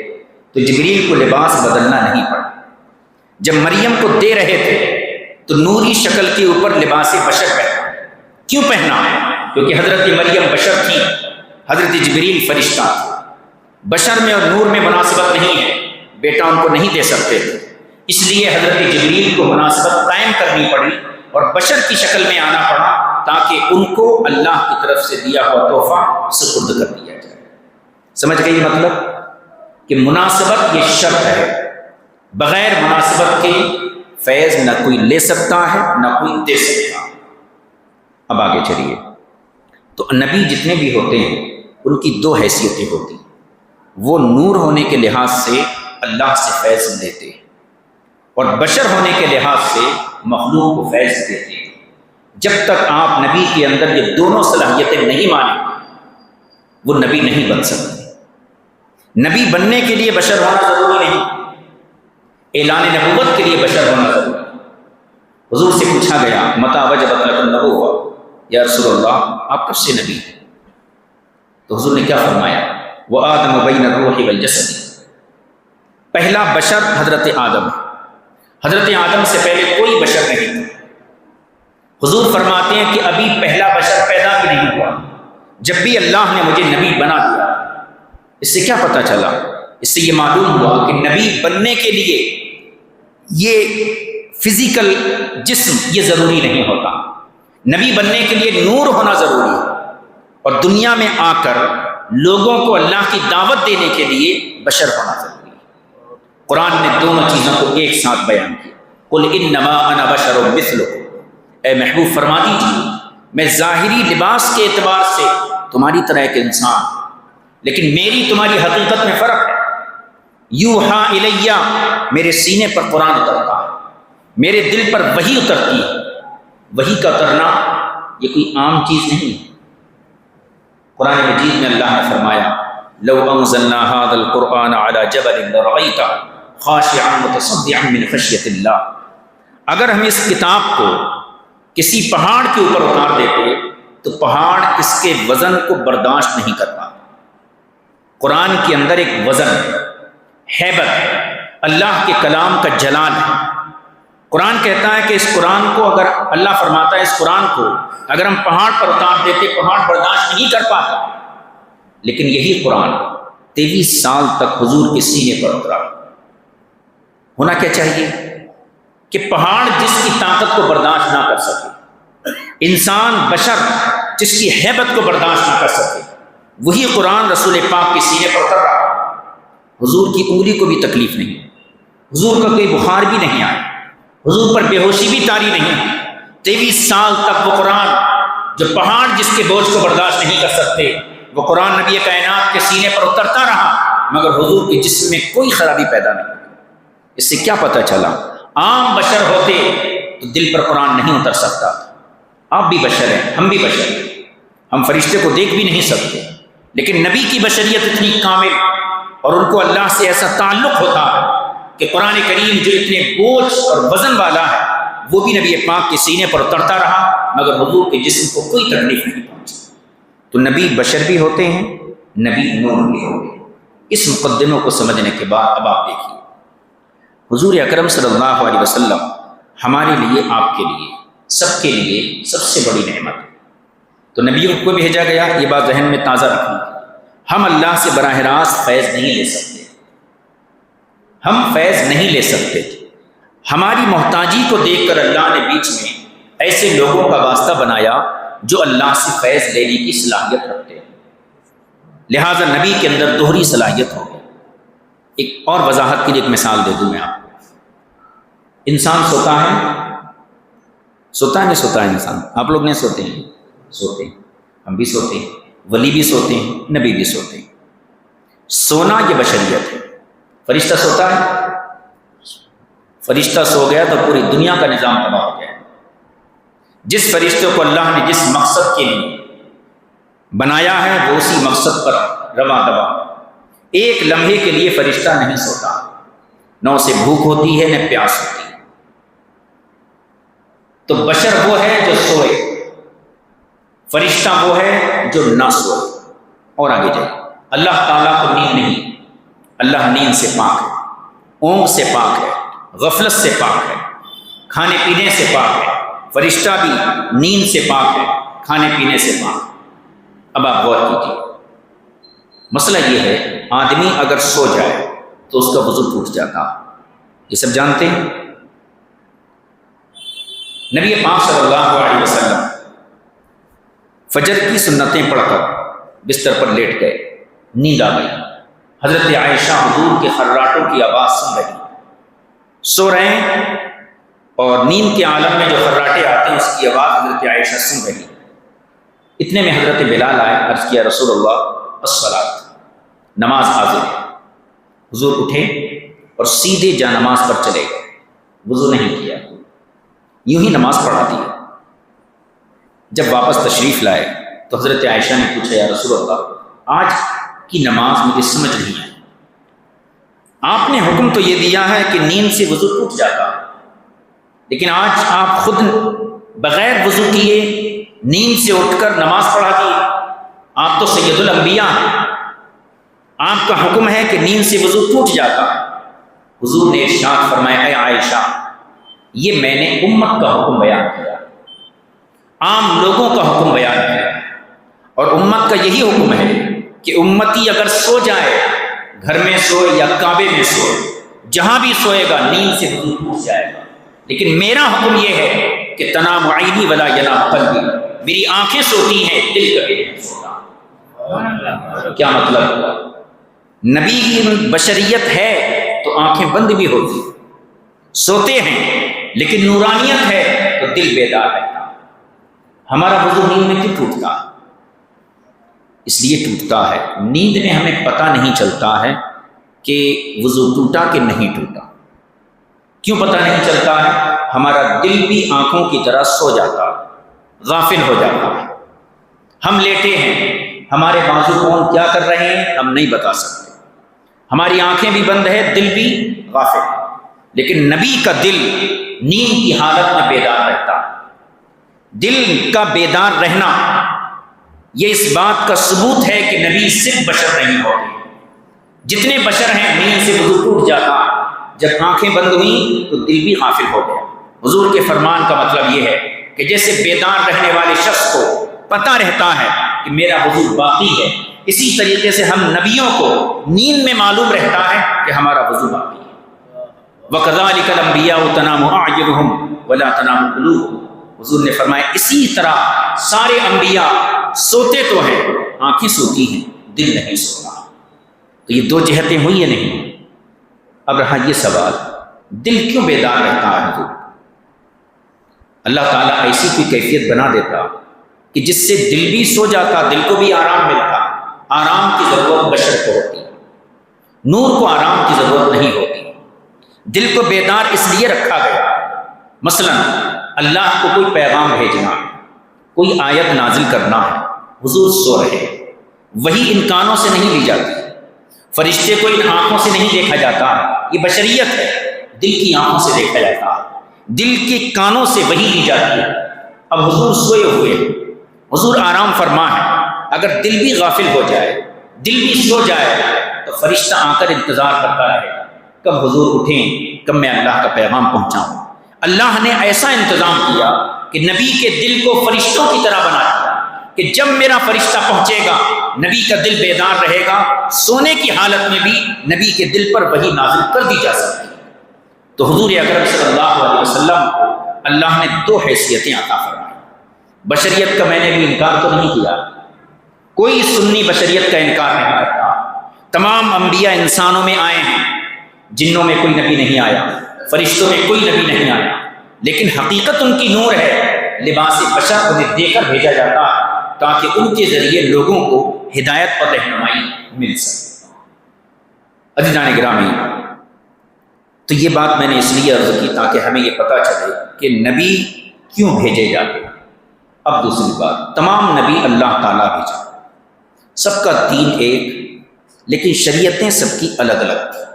تو جبریل کو لباس بدلنا نہیں پڑا۔ جب مریم کو دے رہے تھے تو نوری شکل کے اوپر لباس بشر پہنا۔ کیوں پہنا؟ کیونکہ حضرت مریم بشر تھی، حضرت جبریل فرشتہ تھا۔ بشر میں اور نور میں مناسبت نہیں ہے، بیٹا ان کو نہیں دے سکتے تھے، اس لیے حضرت جبریل کو مناسبت قائم کرنی پڑی اور بشر کی شکل میں آنا پڑا تاکہ ان کو اللہ کی طرف سے دیا ہوا تحفہ سپرد کر دیا جائے۔ سمجھ گئی مطلب کہ مناسبت یہ شرط ہے، بغیر مناسبت کے فیض نہ کوئی لے سکتا ہے نہ کوئی دے سکتا۔ اب آگے چلیے، تو نبی جتنے بھی ہوتے ہیں ان کی دو حیثیتیں ہوتی ہیں، وہ نور ہونے کے لحاظ سے اللہ سے فیض لیتے ہیں اور بشر ہونے کے لحاظ سے مخلوق کو فیض دیتے ہیں۔ جب تک آپ نبی کے اندر یہ دونوں صلاحیتیں نہیں مانیں وہ نبی نہیں بن سکتے۔ نبی بننے کے لیے بشر ہونا ضروری نہیں، اعلان نبوت کے لیے بشر ہونا ضروری ہے۔ حضور سے پوچھا گیا متی وجبت لک النبوۃ، یا رسول اللہ آپ کب سے نبی ہیں؟ تو حضور نے کیا فرمایا؟ وآدم بین الروح والجسد، پہلا بشر حضرت آدم ہے، حضرت آدم سے پہلے کوئی بشر نہیں تھا۔ حضور فرماتے ہیں کہ ابھی پہلا بشر پیدا بھی نہیں ہوا، جب بھی اللہ نے مجھے نبی بنا دیا۔ اس سے کیا پتہ چلا؟ اس سے یہ معلوم ہوا کہ نبی بننے کے لیے یہ فزیکل جسم یہ ضروری نہیں ہوتا، نبی بننے کے لیے نور ہونا ضروری ہے، اور دنیا میں آ کر لوگوں کو اللہ کی دعوت دینے کے لیے بشر ہونا ضروری ہے۔ قرآن نے دونوں چیزوں کو ایک ساتھ بیان کیا. قل انما انا بشر مثلکم، اے محبوب فرما دیجیے میں ظاہری لباس کے اعتبار سے تمہاری طرح ایک انسان، لیکن میری تمہاری حقیقت میں فرق ہے. یوحا الیہ، میرے سینے پر قرآن اترتا ہے، میرے دل پر وحی اترتی ہے. وحی کا اترنا یہ کوئی عام چیز نہیں ہے. قرآن مجید میں اللہ نے فرمایا لو انزلنا هذا القرآن على جبل لرأيته خاشعا متصدعا من خشیۃ اللہ، اگر ہم اس کتاب کو کسی پہاڑ کے اوپر اتار دیتے تو پہاڑ اس کے وزن کو برداشت نہیں کر پاتا. قرآن کے اندر ایک وزن ہے، ہیبت ہے، اللہ کے کلام کا جلال ہے. قرآن کہتا ہے کہ اس قرآن کو اگر اللہ فرماتا ہے اس قرآن کو اگر ہم پہاڑ پر اتار دیتے پہاڑ برداشت نہیں کر پاتا. لیکن یہی قرآن 23 سال تک حضور کے سینے پر اترا. ہونا کیا چاہیے کہ پہاڑ جس کی طاقت کو برداشت نہ کر سکے، انسان بشر جس کی ہیبت کو برداشت نہ کر سکے، وہی قرآن رسول پاک کے سینے پر اتر رہا. حضور کی انگلی کو بھی تکلیف نہیں، حضور کا کوئی بخار بھی نہیں آیا، حضور پر بے ہوشی بھی طاری نہیں. 23 سال تک وہ قرآن جو پہاڑ جس کے بوجھ کو برداشت نہیں کر سکتے، وہ قرآن نبی کائنات کے سینے پر اترتا رہا، مگر حضور کے جسم میں کوئی خرابی پیدا نہیں. اس سے کیا پتہ چلا؟ عام بشر ہوتے تو دل پر قرآن نہیں اتر سکتا. آپ بھی بشر ہیں، ہم بھی بشر ہیں، ہم فرشتے کو دیکھ بھی نہیں سکتے، لیکن نبی کی بشریت اتنی کامل اور ان کو اللہ سے ایسا تعلق ہوتا ہے کہ قرآن کریم جو اتنے بوجھ اور وزن والا ہے وہ بھی نبی پاک کے سینے پر اترتا رہا، مگر حضور کے جسم کو کوئی تکلیف نہیں پہنچی. تو نبی بشر بھی ہوتے ہیں، نبی نور بھی ہوتے ہیں. اس مقدموں کو سمجھنے کے بعد اب آپ دیکھیے حضور اکرم صلی اللہ علیہ وسلم ہمارے لیے، آپ کے لیے، سب کے لیے سب سے بڑی نعمت ہے. تو نبیوں کو بھیجا گیا، یہ بات ذہن میں تازہ رکھنا. ہم اللہ سے براہ راست فیض نہیں لے سکتے، ہم فیض نہیں لے سکتے. ہماری محتاجی کو دیکھ کر اللہ نے بیچ میں ایسے لوگوں کا واسطہ بنایا جو اللہ سے فیض لینے کی صلاحیت رکھتے ہیں. لہٰذا نبی کے اندر دوہری صلاحیت ہو گئی. ایک اور وضاحت کے لیے ایک مثال دے دوں میں آپ کو. انسان سوتا ہے نہیں سوتا ہے انسان؟ آپ لوگ نہیں سوتے ہیں؟ سوتے ہیں، ہم بھی سوتے ہیں، ولی بھی سوتے ہیں، نبی بھی سوتے ہیں. سونا یہ بشریت ہے. فرشتہ سوتا ہے؟ فرشتہ سو گیا تو پوری دنیا کا نظام تباہ ہو گیا. جس فرشتے کو اللہ نے جس مقصد کے لیے بنایا ہے وہ اسی مقصد پر رواں دوا. ایک لمحے کے لیے فرشتہ نہیں سوتا، نہ اسے بھوک ہوتی ہے نہ پیاس ہوتی ہے. تو بشر وہ ہے جو سوئے، فرشتہ وہ ہے جو نہ سوئے. اور آگے جائے، اللہ تعالیٰ کو نیند نہیں، اللہ نیند سے پاک ہے، اونگ سے پاک ہے، غفلت سے پاک ہے، کھانے پینے سے پاک ہے. فرشتہ بھی نیند سے پاک ہے، کھانے پینے سے پاک ہے. اب آپ غور کیجیے، مسئلہ یہ ہے آدمی اگر سو جائے تو اس کا وضو ٹوٹ جاتا، یہ سب جانتے ہیں. نبی پاک صلی اللہ علیہ وسلم فجر کی سنتیں پڑھ کر بستر پر لیٹ گئے، نیند آ گئی. حضرت عائشہ حضور کے خراٹوں کی آواز سن رہی، سو رہے ہیں اور نیند کے عالم میں جو خراٹے آتے ہیں اس کی آواز حضرت عائشہ سن رہی. اتنے میں حضرت بلال آئے، عرض کیا رسول اللہ الصلاۃ، نماز حاضر ہے. حضور اٹھے اور سیدھے جا نماز پر چلے گئے، وضو نہیں کیا، یوں ہی نماز پڑھا دی. جب واپس تشریف لائے تو حضرت عائشہ نے پوچھا یا رسول اللہ آج کی نماز مجھے سمجھ نہیں آئی، آپ نے حکم تو یہ دیا ہے کہ نیند سے وضو ٹوٹ جاتا، لیکن آج آپ خود بغیر وضو کیے نیند سے اٹھ کر نماز پڑھا دی. آپ تو سید الانبیاء ہیں، آپ کا حکم ہے کہ نیند سے وضو ٹوٹ جاتا. حضور نے ارشاد فرمایا اے عائشہ یہ میں نے امت کا حکم بیان کیا، عام لوگوں کا حکم بیان کیا، اور امت کا یہی حکم ہے کہ امتی اگر سو جائے، گھر میں سوئے یا کعبے میں سوئے، جہاں بھی سوئے گا نیند سے وضو ٹوٹ جائے گا. لیکن میرا حکم یہ ہے کہ تنام عینی ولا ینام قلبی، میری آنکھیں سوتی ہیں، دل کبھی نہیں سوتا. کیا مطلب؟ نبی کی بشریت ہے تو تو آنکھیں بند بھی ہوتی ہیں، سوتے ہیں لیکن نورانیت ہے تو دل بیدار رہتا ہے۔ ہمارا وضو نیند میں کیوں ٹوٹتا ہے؟ اس لیے ٹوٹتا ہے، نیند میں ہمیں پتہ نہیں چلتا ہے کہ وضو ٹوٹا کہ نہیں ٹوٹا۔ کیوں پتہ نہیں چلتا ہے؟ ہمارا دل بھی آنکھوں کی طرح سو جاتا ہے، غافل ہو جاتا ہے۔ ہم لیٹے ہیں، ہمارے بازو کون کیا کر رہے ہیں ہم نہیں بتا سکتے، ہماری آنکھیں بھی بند ہے، دل بھی غافل ہے۔ لیکن نبی کا دل نیند کی حالت میں بیدار رہتا ہے۔ دل کا بیدار رہنا یہ اس بات کا ثبوت ہے کہ نبی صرف بشر نہیں ہوتے۔ جتنے بشر ہیں نیند سے وضو ٹوٹ جاتا، جب آنکھیں بند ہوئیں تو دل بھی غافل ہو گیا۔ حضور کے فرمان کا مطلب یہ ہے کہ جیسے بیدار رہنے والے شخص کو پتہ رہتا ہے کہ میرا وضو باقی ہے، اسی طریقے سے ہم نبیوں کو نیند میں معلوم رہتا ہے کہ ہمارا وضو باقی ہے۔ وَكَذَلِكَ الْأَنْبِيَاءُ تَنَامُ أَعْيُنُهُمْ وَلَا تَنَامُ قُلُوبُهُمْ۔ حضور نے فرمایا اسی طرح سارے انبیاء سوتے تو ہیں، آنکھیں سوتی ہیں، دل نہیں سوتا۔ تو یہ دو جہتیں ہوئی یا نہیں؟ اب رہا یہ سوال، دل کیوں بیدار رہتا ہے حضور؟ اللہ تعالیٰ ایسی کوئی کیفیت بنا دیتا کہ جس سے دل بھی سو جاتا، دل کو بھی آرام ملتا۔ آرام کی ضرورت بشر کو ہوتی، نور کو آرام کی ضرورت نہیں ہوتی۔ دل کو بیدار اس لیے رکھا گیا، مثلا اللہ کو کوئی پیغام بھیجنا ہے، کوئی آیت نازل کرنا ہے، حضور سو رہے، وہی ان کانوں سے نہیں لی جاتی، فرشتے کو ان آنکھوں سے نہیں دیکھا جاتا ہے، یہ بشریت ہے، دل کی آنکھوں سے دیکھا جاتا ہے، دل کے کانوں سے وہی لی جاتی ہے۔ اب حضور سوئے ہوئے، حضور آرام فرما ہے، اگر دل بھی غافل ہو جائے، دل بھی سو جائے تو فرشتہ آ کر انتظار کرتا رہے کب حضور اٹھیں، کب میں اللہ کا پیغام پہنچاؤں۔ اللہ نے ایسا انتظام کیا کہ نبی کے دل کو فرشتوں کی طرح بنا دیا کہ جب میرا فرشتہ پہنچے گا نبی کا دل بیدار رہے گا، سونے کی حالت میں بھی نبی کے دل پر وحی نازل کر دی جا سکتی ہے۔ تو حضور اکرم صلی اللہ علیہ وسلم کو اللہ نے دو حیثیتیں عطا فرمائیں۔ بشریت کا میں نے بھی انکار تو نہیں کیا، کوئی سنی بشریت کا انکار نہیں کرتا۔ تمام انبیاء انسانوں میں آئے ہیں، جنوں میں کوئی نبی نہیں آیا، فرشتوں میں کوئی نبی نہیں آیا، لیکن حقیقت ان کی نور ہے، لباس بشر انہیں دے کر بھیجا جاتا تاکہ ان کے ذریعے لوگوں کو ہدایت اور رہنمائی مل سکے۔ عزیزان گرامی، تو یہ بات میں نے اس لیے عرض کی تاکہ ہمیں یہ پتہ چلے کہ نبی کیوں بھیجے جاتے ہیں۔ اب دوسری بات، تمام نبی اللہ تعالیٰ بھیجا، سب کا دین ایک، لیکن شریعتیں سب کی الگ الگ تھیں۔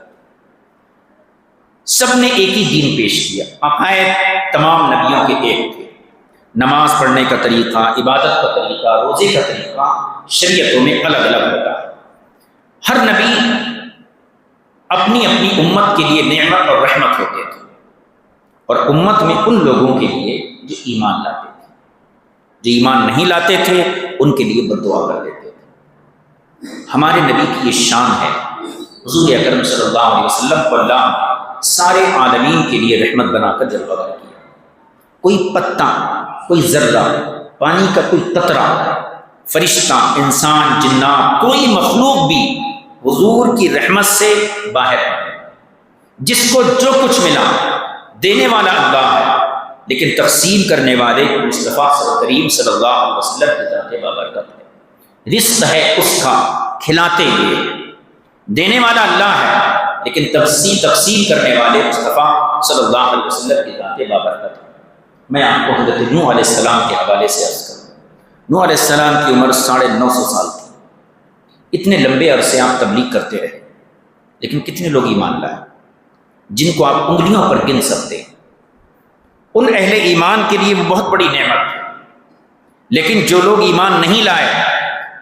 سب نے ایک ہی دین پیش کیا، عقائد تمام نبیوں کے ایک تھے، نماز پڑھنے کا طریقہ، عبادت کا طریقہ، روزے کا طریقہ شریعتوں میں الگ الگ ہوتا ہے۔ ہر نبی اپنی اپنی امت کے لیے نعمت اور رحمت ہوتے تھے، اور امت میں ان لوگوں کے لیے جو ایمان لاتے تھے، جو ایمان نہیں لاتے تھے ان کے لیے بد دعا کر دیتے تھے۔ ہمارے نبی کی یہ شان ہے، حضور اکرم صلی اللہ علیہ وسلم کو اللہ نے سارے عالمین کے لیے رحمت بنا کر جلوہ گر کیا۔ کوئی پتا، کوئی ذرہ، پانی کا کوئی قطرہ، فرشتہ، انسان، جنات، کوئی مخلوق بھی حضور کی رحمت سے باہر ہے۔ جس کو جو کچھ ملا دینے والا اللہ ہے، لیکن تقسیم کرنے والے مصطفیٰ کریم صلی اللہ علیہ وسلم کی ذات بابرکت ہے۔ رزق ہے اس کا، کھلاتے ہوئے دینے والا اللہ ہے، لیکن تقسیم کرنے والے مصطفیٰ صلی اللہ علیہ وسلم کی ذات بابرکت ہے۔ میں آپ کو حضرت نوح علیہ السلام کے حوالے سے عرض کروں۔ نوح علیہ السلام کی عمر 950 سال تھی۔ اتنے لمبے عرصے آپ تبلیغ کرتے رہے، لیکن کتنے لوگ ایمان لائے جن کو آپ انگلیوں پر گن سکتے ہیں؟ ان اہل ایمان کے لیے وہ بہت بڑی نعمت ہے، لیکن جو لوگ ایمان نہیں لائے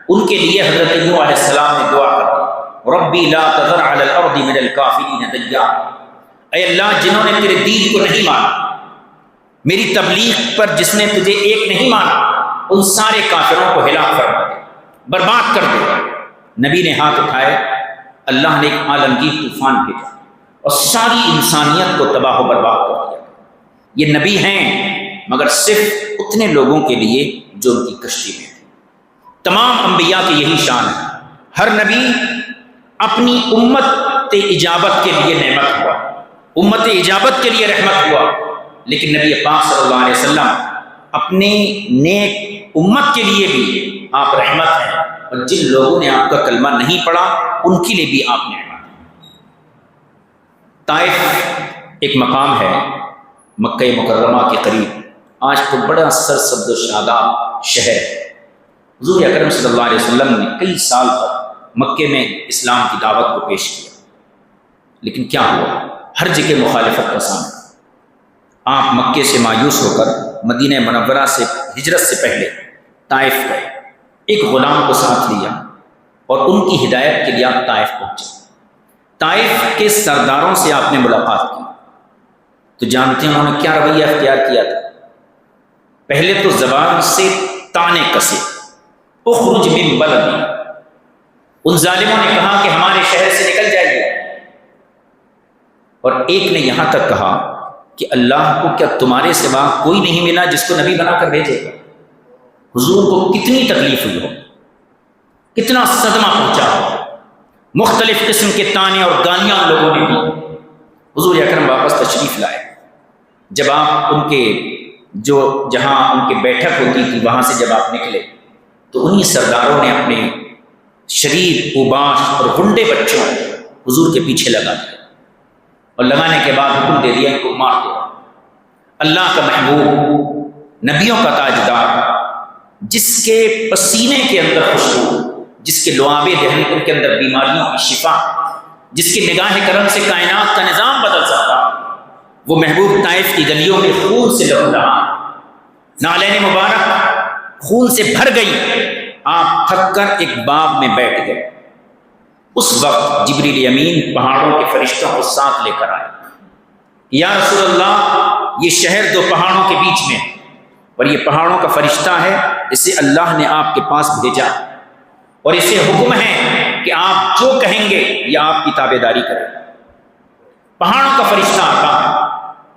ان کے لیے حضرت نوح علیہ السلام نے دعا کر دی، ربی لا تذر علی الارض من الکافرین دیارا۔ اے اللہ، جنہوں نے تیرے دین کو نہیں مانا، میری تبلیغ پر جس نے تجھے ایک نہیں مانا، ان سارے کافروں کو ہلاک فرما دے، برباد کر دے۔ نبی نے ہاتھ اٹھائے، اللہ نے ایک عالمگیر طوفان بھیجا اور ساری انسانیت کو تباہ و برباد کر دیا۔ یہ نبی ہیں مگر صرف اتنے لوگوں کے لیے جو ان کی کشتی میں تھے۔ تمام انبیاء کی یہی شان ہے، ہر نبی اپنی امت امت اجابت کے لیے نعمت ہوا، امت اجابت کے لیے رحمت ہوا، لیکن نبی پاک صلی اللہ علیہ وسلم اپنے نیک امت کے لیے بھی آپ رحمت ہیں، اور جن لوگوں نے آپ کا کلمہ نہیں پڑھا ان کے لیے بھی آپ نعمت ہیں۔ طائف ایک مقام ہے مکہ مکرمہ کے قریب، آج تو بڑا سرسبز و شاداب شہر ہے۔ حضور اکرم صلی اللہ علیہ وسلم نے کئی سال تک مکے میں اسلام کی دعوت کو پیش کیا، لیکن کیا ہوا؟ ہر جگہ مخالفت کا سامنا۔ آپ مکے سے مایوس ہو کر مدینہ منورہ سے ہجرت سے پہلے طائف گئے، ایک غلام کو ساتھ لیا اور ان کی ہدایت کے لیے آپ طائف پہنچے۔ طائف کے سرداروں سے آپ نے ملاقات کی تو جانتے ہیں انہوں نے کیا رویہ اختیار کیا تھا؟ پہلے تو زبان سے تانے کسے، اخرج من بلدی، ان ظالموں نے کہا کہ ہمارے شہر سے نکل جائیے، اور ایک نے یہاں تک کہا کہ اللہ کو کیا تمہارے سوا کوئی نہیں ملا جس کو نبی بنا کر بھیجے گا؟ حضور کو کتنی تکلیف ہوئی ہو، کتنا صدمہ پہنچا ہو، مختلف قسم کے تانے اور گالیاں ان لوگوں نے دی۔ حضور اکرم واپس تشریف لائے، جب آپ ان کے جہاں ان کی بیٹھک ہوتی تھی وہاں سے جب آپ نکلے تو انہی سرداروں نے اپنے شریر، اوباش اور غنڈے بچوں حضور کے پیچھے لگا دیا، اور لگانے کے بعد حکم دے دیا ان کو مار دو۔ اللہ کا محبوب، نبیوں کا تاجدار، جس کے پسینے کے اندر خوشبو، جس کے لعابِ دہن ان کے اندر بیماریوں کی شفا، جس کی نگاہ کرم سے کائنات کا نظام بدل سکتا، وہ محبوب طائف کی گلیوں میں خون سے لہو رہا، نالین مبارک خون سے بھر گئی۔ آپ تھک کر ایک باغ میں بیٹھ گئے۔ اس وقت جبریل امین پہاڑوں کے فرشتوں کو ساتھ لے کر آئے۔ یا رسول اللہ، یہ شہر دو پہاڑوں کے بیچ میں ہے، اور یہ پہاڑوں کا فرشتہ ہے، اسے اللہ نے آپ کے پاس بھیجا، اور اسے حکم ہے کہ آپ جو کہیں گے یہ آپ کی تابع داری کرے۔ پہاڑوں کا فرشتہ آتا،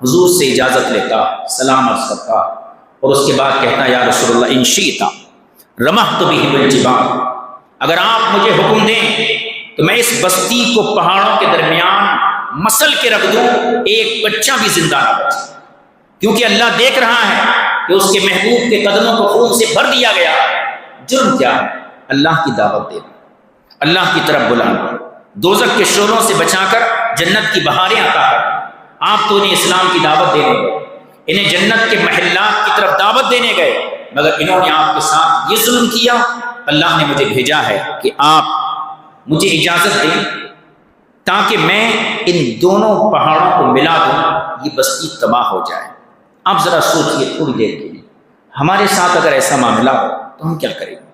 حضور سے اجازت لیتا، سلام عرض کرتا، اور اس کے بعد کہتا یا رسول اللہ ان شئت رمحت بہ بالجبال، اگر آپ مجھے حکم دیں تو میں اس بستی کو پہاڑوں کے درمیان مسل کے رکھ دوں، ایک بچہ بھی زندہ نہ بچے، کیونکہ اللہ دیکھ رہا ہے کہ اس کے محبوب کے قدموں کو خون سے بھر دیا گیا۔ جرم کیا ہے؟ اللہ کی دعوت دینا، اللہ کی طرف بلانا، دوزخ کے شعلوں سے بچا کر جنت کی بہاریں عطا کر۔ آپ تو انہیں اسلام کی دعوت دینے گئے، انہیں جنت کے محلات کی طرف دعوت دینے گئے، مگر انہوں نے آپ کے ساتھ یہ ظلم کیا۔ اللہ نے مجھے بھیجا ہے کہ آپ مجھے اجازت دیں تاکہ میں ان دونوں پہاڑوں کو ملا دوں، یہ بستی تباہ ہو جائے۔ آپ ذرا سوچئے تھوڑی دیر کے لیے، ہمارے ساتھ اگر ایسا معاملہ ہو تو ہم کیا کریں گے؟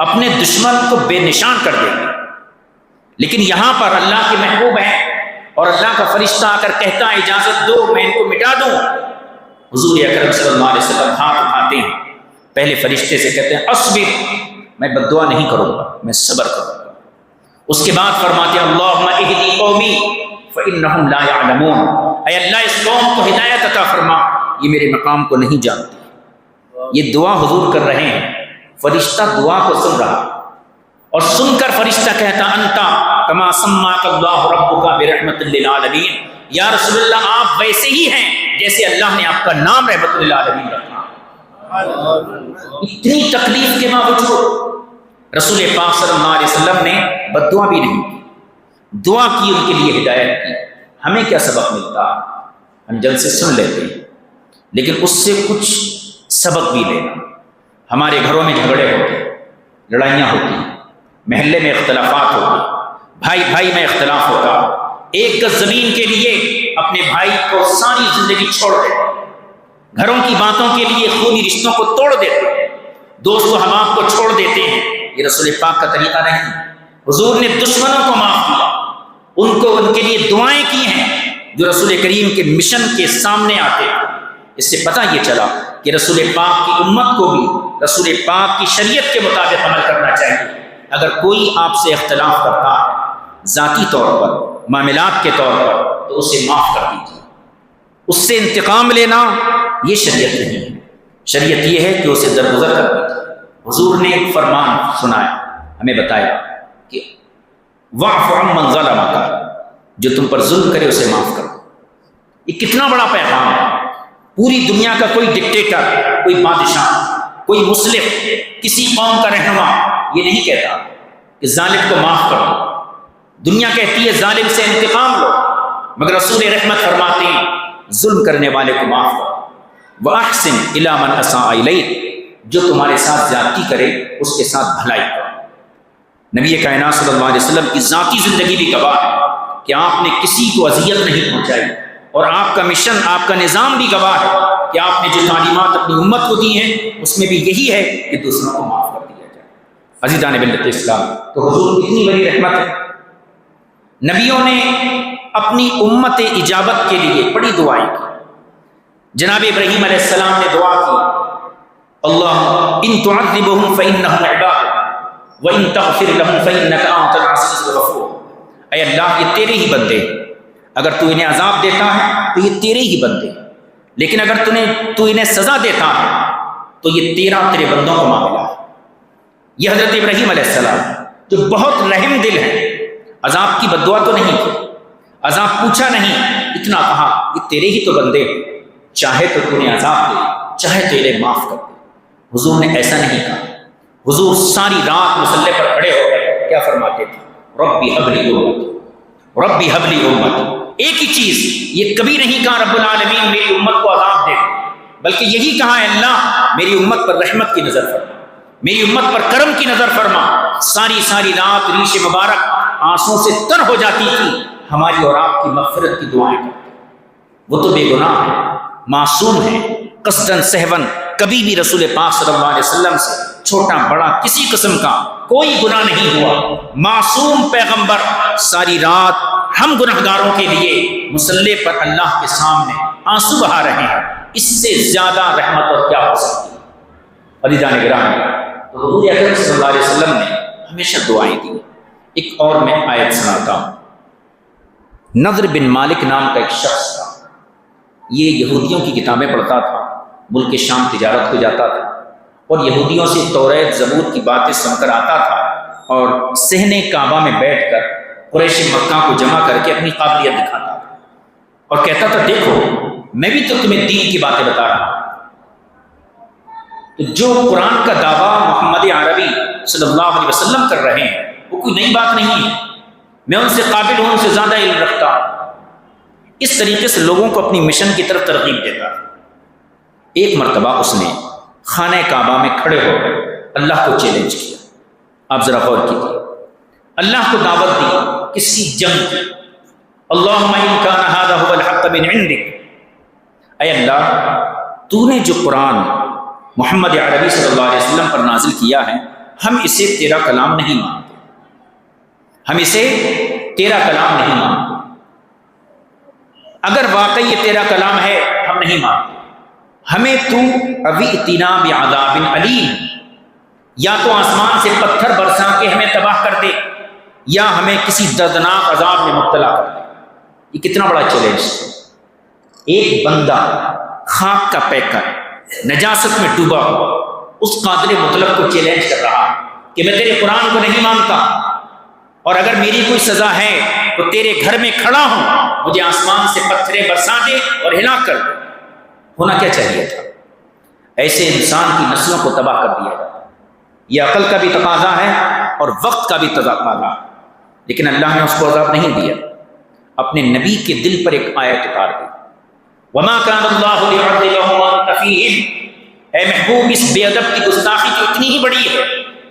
اپنے دشمن کو بے نشان کر دیں گے، لیکن یہاں پر اللہ کے محبوب ہیں اور اللہ کا فرشتہ آ کر کہتا ہے اجازت دو میں ان کو مٹا دوں۔ حضور اکرم صلی اللہ علیہ وسلم ہاتھ اٹھاتے ہیں، پہلے فرشتے سے کہتے ہیں اصبر، میں بد دعا نہیں کروں گا، میں صبر کروں گا۔ اس کے بعد فرماتے ہیں اللہم اہدی قومی فانہم لا یعلمون، اے اللہ اس قوم کو ہدایت عطا فرما، یہ میرے مقام کو نہیں جانتے۔ یہ دعا حضور کر رہے ہیں، فرشتہ دعا کو سن رہا، اور سن کر فرشتہ کہتا انتا کما سماک اللہ ربک برحمت للعالمین، یا رسول اللہ آپ ویسے ہی ہیں جیسے اللہ نے آپ کا نام رحمت للعالمین رکھا۔ اتنی تکلیف کے باوجود رسول پاک صلی اللہ علیہ وسلم نے بد دعا بھی نہیں کی، دعا کی، ان کے لیے ہدایت کی۔ ہمیں کیا سبق ملتا؟ ہم جلد سے سن لیتے ہیں، لیکن اس سے کچھ سبق بھی لینا۔ ہمارے گھروں میں جھگڑے ہوتے، لڑائیاں ہوتی، محلے میں اختلافات ہوتے، بھائی بھائی میں اختلاف ہوتا، ایک گز زمین کے لیے اپنے بھائی کو ساری زندگی چھوڑ دیتے، گھروں کی باتوں کے لیے خونی رشتوں کو توڑ دیتے، دوست و احباب کو چھوڑ دیتے ہیں۔ یہ رسول پاک کا طریقہ نہیں۔ حضور نے دشمنوں کو معاف کیا، ان کو ان کے لیے دعائیں کی ہیں جو رسول کریم کے مشن کے سامنے آتے ہیں۔ اس سے پتہ یہ چلا کہ رسول پاک کی امت کو بھی رسول پاک کی شریعت کے مطابق عمل کرنا چاہیے۔ اگر کوئی آپ سے اختلاف کرتا ہے ذاتی طور پر، معاملات کے طور پر، تو اسے معاف کر دیجیے۔ اس سے انتقام لینا یہ شریعت نہیں ہے، شریعت یہ ہے کہ اسے درگزر کر دیجیے۔ حضور نے ایک فرمان سنایا، ہمیں بتایا کہ واعف عمن ظلمک، جو تم پر ظلم کرے اسے معاف کرو۔ یہ کتنا بڑا پیغام ہے۔ پوری دنیا کا کوئی ڈکٹیٹر، کوئی بادشاہ، کوئی مسلم، کسی قوم کا رہنما یہ نہیں کہتا کہ ظالم کو معاف کرو۔ دنیا کہتی ہے ظالم سے انتقام لو، مگر رسول رحمت فرماتے ہیں ظلم کرنے والے کو معاف کرو۔ وَأَحْسِنْ إِلَىٰ مَنْ أَسَاءَ إِلَيْكَ، جو تمہارے ساتھ زیادتی کرے اس کے ساتھ بھلائی کرو۔ نبی کائنات صلی اللہ علیہ وسلم کی ذاتی زندگی بھی گواہ ہے کہ آپ نے کسی کو اذیت نہیں پہنچائی، اور آپ کا مشن، آپ کا نظام بھی گواہ ہے کہ آپ نے جو تعلیمات اپنی امت کو دی ہیں اس میں بھی یہی ہے کہ دوسروں کو معاف کر دیا جائے۔ عزیزان ملت اسلام، تو حضور کتنی بڑی رحمت ہے۔ نبیوں نے اپنی امت اجابت کے لیے بڑی دعائیں کی۔ جناب ابراہیم علیہ السلام نے دعا کی، اللہ ان تعذبهم فانهم عباد وان تغفر لهم فانك انت العزیز الغفور۔ اے اللہ، یہ تیرے ہی بندے ہیں، اگر تو انہیں عذاب دیتا ہے تو یہ تیرے ہی بندے ہیں، لیکن اگر تو انہیں سزا دیتا ہے تو یہ تیرے بندوں کا معاملہ ہے۔ یہ حضرت ابراہیم علیہ السلام جو بہت رحم دل ہے، عذاب کی بد دعا تو نہیں کی، عذاب پوچھا نہیں، اتنا کہا یہ تیرے ہی تو بندے ہیں، چاہے تو انہیں عذاب دے، چاہے تو انہیں معاف کر دے۔ حضور نے ایسا نہیں کہا۔ حضور ساری رات مصلی پر کھڑے ہو گئے، کیا فرماتے تھے؟ ربی حب لی امتی، ربی حب لی امتی۔ ایک ہی چیز، یہ کبھی نہیں کہا رب العالمین میری امت کو عذاب دے، بلکہ یہی کہا ہے اللہ میری امت پر رحمت کی نظر فرما، میری امت پر کرم کی نظر فرما۔ ساری رات ریش مبارک آنسوں سے تر ہو جاتی تھی، ہماری اور آپ کی مغفرت کی دعائیں کرتے۔ وہ تو بے گناہ ہے، معصوم ہے، قصداً سہون کبھی بھی رسول پاک صلی اللہ علیہ وسلم سے چھوٹا بڑا کسی قسم کا کوئی گناہ نہیں ہوا۔ معصوم پیغمبر ساری رات ہم گناہگاروں کے لیے مصلی پر اللہ کے سامنے آنسو بہا رہے ہیں، اس سے زیادہ رحمت اور کیا ہو سکتی ہے؟ عزیزان گرامی، تو حضور اکرم صلی اللہ علیہ وسلم نے ہمیشہ دعائیں دی۔ ایک اور میں آیت سناتا ہوں۔ نضر بن مالک نام کا ایک شخص تھا، یہ یہودیوں کی کتابیں پڑھتا تھا، ملک شام تجارت کو جاتا تھا، اور یہودیوں سے توریت زبور کی باتیں سن کر آتا تھا، اور صحن کعبہ میں بیٹھ کر قریش مکہ کو جمع کر کے اپنی قابلیت دکھاتا تھا، اور کہتا تھا دیکھو میں بھی تو تمہیں دین کی باتیں بتا رہا ہوں۔ تو جو قرآن کا دعویٰ محمد عربی صلی اللہ علیہ وسلم کر رہے ہیں وہ کوئی نئی بات نہیں ہے، میں ان سے قابل ہوں، ان سے زیادہ علم رکھتا ہوں۔ اس طریقے سے لوگوں کو اپنی مشن کی طرف ترغیب دیتا۔ ایک مرتبہ اس نے خانہ کعبہ میں کھڑے ہو کر اللہ کو چیلنج کیا۔ آپ ذرا غور کیجیے، اللہ کو دعوت دی کسی جنگ کی۔ اللہم ان کان ھذا ھو الحق من عندک، اے اللہ تو نے جو قرآن محمد عربی صلی اللہ علیہ وسلم پر نازل کیا ہے ہم اسے تیرا کلام نہیں مانتے، ہم اسے تیرا کلام نہیں مانتے۔ اگر واقعی یہ تیرا کلام ہے ہم نہیں مانتے، ہمیں تو ابیئتنا بعذاب علیم، یا تو آسمان سے پتھر برسا کے ہمیں تباہ کر دے، یا ہمیں کسی دردناک عذاب میں مبتلا کر دے۔ یہ کتنا بڑا چیلنج ہے۔ ایک بندہ خاک کا پیکر نجاست میں ڈوبا ہوا اس قادر مطلق کو چیلنج کر رہا کہ میں تیرے قرآن کو نہیں مانتا، اور اگر میری کوئی سزا ہے تو تیرے گھر میں کھڑا ہوں، مجھے آسمان سے پتھریں برسا دے اور ہلاک کر دے۔ ہونا کیا چاہیے تھا؟ ایسے انسان کی نسلوں کو تباہ کر دیا جاتا۔ یہ عقل کا بھی تقاضا ہے اور وقت کا بھی تقاضا ہے، لیکن اللہ نے اس کو عذاب نہیں دیا، اپنے نبی کے دل پر ایک آیت اتار دی، وما كان الله ليعذبهم وانت فيهم۔ اے محبوب، اس بے ادب کی گستاخی تو اتنی ہی بڑی ہے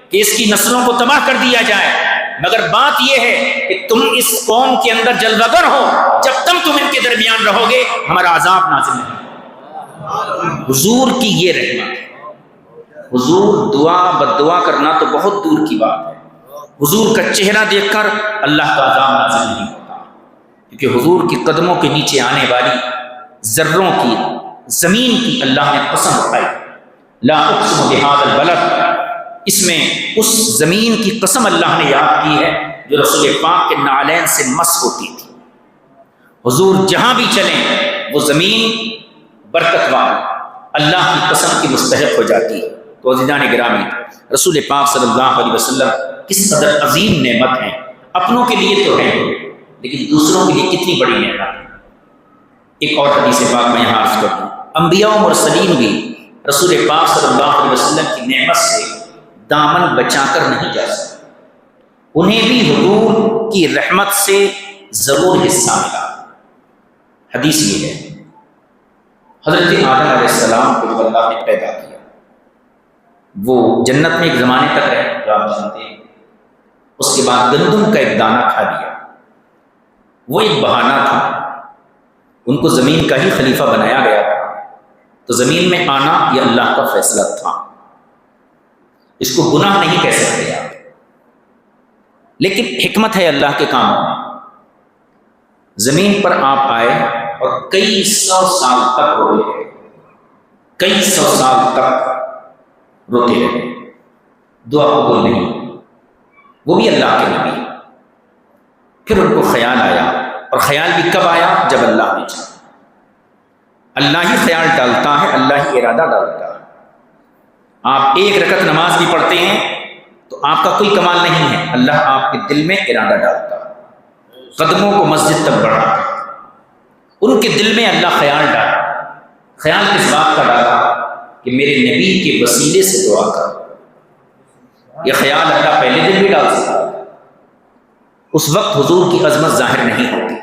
کہ اس کی نسلوں کو تباہ کر دیا جائے، مگر بات یہ ہے کہ تم اس قوم کے اندر جلوہ گر ہو، جب تم ان کے درمیان رہو گے ہمارا عذاب نازل نہیں۔ حضور کی یہ رحمت ہے۔ حضور دعا بد دعا کرنا تو بہت دور کی بات ہے، حضور کا چہرہ دیکھ کر اللہ کا عذاب نازل نہیں ہوتا، کیونکہ حضور کی قدموں کے نیچے آنے والی ذروں کی، زمین کی اللہ نے قسم اٹھائی، لا اقسم بہذا البلد، اس میں اس زمین کی قسم اللہ نے یاد کی ہے جو رسول پاک کے نعلین سے مس ہوتی تھی۔ حضور جہاں بھی چلیں وہ زمین برکت والی اللہ کی قسم کی مستحق ہو جاتی ہے۔ تو عزیزان گرامی، رسول پاک صلی اللہ علیہ وسلم کس قدر عظیم نعمت ہیں۔ اپنوں کے لیے تو ہے لیکن دوسروں کے لیے کتنی بڑی نعمت ہے۔ ایک اور حدیث پاک میں یہاں عرض کر دوں، انبیاء و مرسلین بھی رسول پاک صلی اللہ علیہ وسلم کی نعمت سے دامن بچا کر نہیں جا سکتے، انہیں بھی حضور کی رحمت سے ضرور حصہ ملا۔ حدیث یہ ہے، حضرت آدم علیہ السلام کو جب اللہ نے پیدا کیا، وہ جنت میں ایک زمانے تک رہے جو آپ جانتے ہیں، اس کے بعد گندم کا ایک دانہ کھا لیا، وہ ایک بہانہ تھا، ان کو زمین کا ہی خلیفہ بنایا گیا تھا، تو زمین میں آنا یہ اللہ کا فیصلہ تھا، اس کو گناہ نہیں کہہ سکتے آپ، لیکن حکمت ہے اللہ کے کاموں میں۔ زمین پر آپ آئے اور کئی سو سال تک روتے رہے، کئی سو سال تک روتے رہے، دعا قبول نہیں، وہ بھی اللہ کے نبی۔ پھر ان کو خیال آیا، اور خیال بھی کب آیا؟ جب اللہ نے چاہا۔ اللہ ہی خیال ڈالتا ہے، اللہ ہی ارادہ ڈالتا ہے۔ آپ ایک رکعت نماز بھی پڑھتے ہیں تو آپ کا کوئی کمال نہیں ہے، اللہ آپ کے دل میں ارادہ ڈالتا ہے، قدموں کو مسجد تک بڑھاتا ہے۔ ان کے دل میں اللہ خیال ڈالا، خیال کس بات کا ڈالا؟ کہ میرے نبی کے وسیلے سے دعا کر۔ یہ خیال اللہ پہلے دن بھی ڈال سکتا ہے، اس وقت حضور کی عظمت ظاہر نہیں ہوتی۔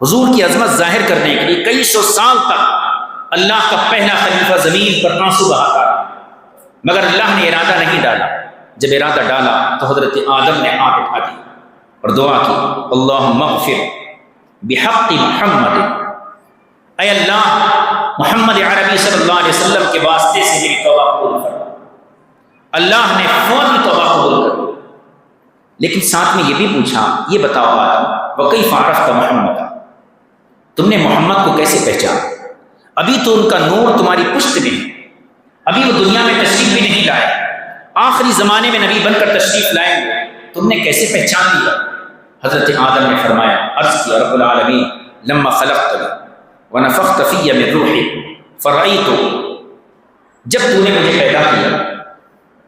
حضور کی عظمت ظاہر کرنے کے لیے کئی سو سال تک اللہ کا پہلا خلیفہ زمین پر آنسو بہاتا رہا، مگر اللہ نے ارادہ نہیں ڈالا۔ جب ارادہ ڈالا تو حضرت آدم نے ہاتھ اٹھا دی اور دعا کی، اللہم اغفر بحق محمد، اے اللہ محمد عربی صلی اللہ علیہ وسلم کے واسطے سے میری توبہ قبول کر۔ اللہ نے فوراً توبہ قبول کر، لیکن ساتھ میں یہ بھی پوچھا، یہ بتاؤ آدم وکیف عرفت محمد، تم نے محمد کو کیسے پہچانا؟ ابھی تو ان کا نور تمہاری پشت میں ہے، ابھی وہ دنیا میں تشریف بھی نہیں لائے، آخری زمانے میں نبی بن کر تشریف لائیں گے، تم نے کیسے پہچان لیا؟ حضرت آدم نے فرمایا، عرض کیا، رب العالمین لما خلقتنی ونفخت فی من روحی فرأیت، جب تو نے مجھے پیدا کیا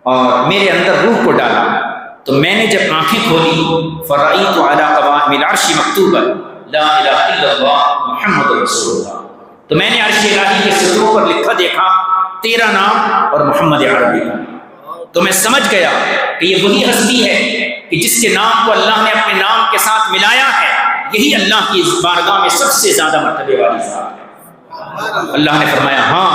اور میرے اندر روح کو ڈالا تو میں نے جب آنکھیں کھولی، فرأیت علی قوائم العرش مکتوبا لا الہ الا اللہ محمد رسول اللہ، تو میں نے عرش الہی کے ستروں پر لکھا دیکھا تیرا نام اور محمد عربی کا، تو میں سمجھ گیا کہ یہ وہی ہستی ہے کہ جس کے نام کو اللہ نے اپنے نام کے ساتھ ملایا ہے، یہی اللہ کی بارگاہ میں سب سے زیادہ مرتبے والی ذات ہے۔ اللہ نے فرمایا ہاں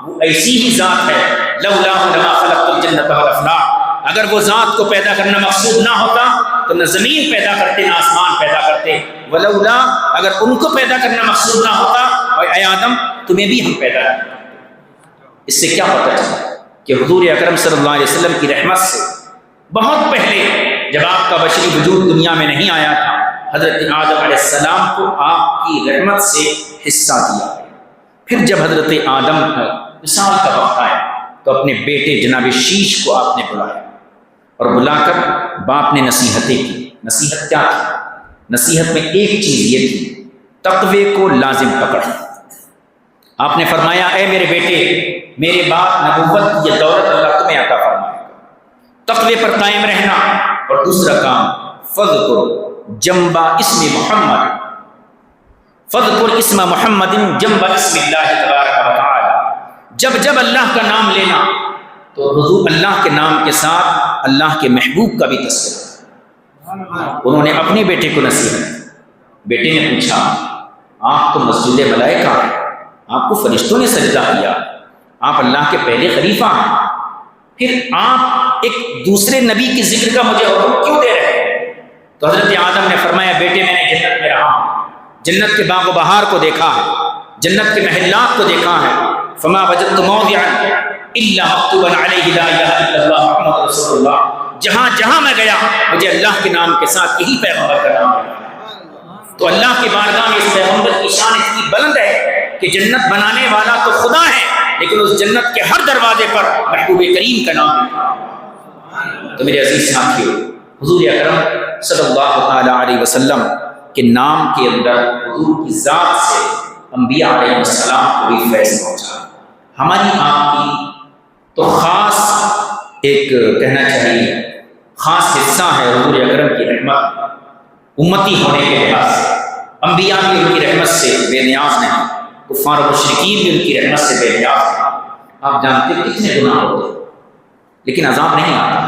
وہ ایسی ہی ذات ہے، لولا لما خلقت الجنۃ والافلاک، اگر وہ ذات کو پیدا کرنا مقصود نہ ہوتا تو نہ زمین پیدا کرتے نہ آسمان پیدا کرتے، ولولا اگر ان کو پیدا کرنا مقصود نہ ہوتا، اور اے آدم تمہیں بھی ہم پیدا کرتے۔ اس سے کیا پتہ چلا کہ حضور اکرم صلی اللہ علیہ وسلم کی رحمت سے بہت پہلے جب آپ کا بشری وجود دنیا میں نہیں آیا تھا، حضرت آدم علیہ السلام کو آپ کی رحمت سے حصہ دیا۔ پھر جب حضرت آدم کا وصال کا وقت آیا تو اپنے بیٹے جناب شیش کو آپ نے بلایا، اور بلا کر باپ نے نصیحتیں کی۔ نصیحت کیا تھی؟ نصیحت میں ایک چیز یہ تھی، تقوی کو لازم پکڑ۔ آپ نے فرمایا، اے میرے بیٹے، میرے بعد نبوت یہ دولت اللہ تمہیں عطا فرمائے گا، تقوی پر قائم رہنا۔ اور دوسرا کام، فذکر جنبا اسم محمد، فذکر اسم محمد جنبا اسم اللہ تبارک و تعالی، جب جب اللہ کا نام لینا تو حضور اللہ کے نام کے ساتھ اللہ کے محبوب کا بھی تذکرہ۔ انہوں نے اپنے بیٹے کو نصیحت، بیٹے نے پوچھا، آپ تو مسجد ملائکہ ہیں، آپ کو فرشتوں نے سجدہ کیا، آپ اللہ کے پہلے خلیفہ ہیں، پھر آپ ایک دوسرے نبی کی ذکر کا مجھے حکم کیوں دے رہے ہیں؟ تو حضرت آدم نے فرمایا، بیٹے میں نے جنت میں رہا، جنت کے باغ و بہار کو دیکھا ہے، جنت کے محلات کو دیکھا ہے، فما وجدت موضعا الا مکتوبا علیہ لا الہ الا اللہ محمد رسول اللہ، جہاں جہاں میں گیا مجھے اللہ کے نام کے ساتھ یہی پیغمبر کا نام ملا۔ تو اللہ کی بارگاہ میں اس پیغمبر کی شان اتنی بلند ہے کہ جنت بنانے والا تو خدا ہے، لیکن اس جنت کے ہر دروازے پر محبوب کریم کا نام ہے۔ تو میرے عزیز ساتھیو، حضور اکرم صلی اللہ تعالی علیہ وسلم کے نام کے اندر حضور کی ذات سے انبیاء علیہ السلام کو بھی فیض پہنچا۔ ہماری آپ کی تو خاص ایک کہنا چاہیے، خاص حصہ ہے حضور اکرم کی رحمت، امتی ہونے کے لحاظ سے انبیاء بھی ان کی رحمت سے بے نیاز نہیں، کفار و مشرکین بھی ان کی رحمت سے بے نیاز ہیں۔ آپ جانتے ہیں کتنے گناہ ہوتے ہیں لیکن عذاب نہیں آتا۔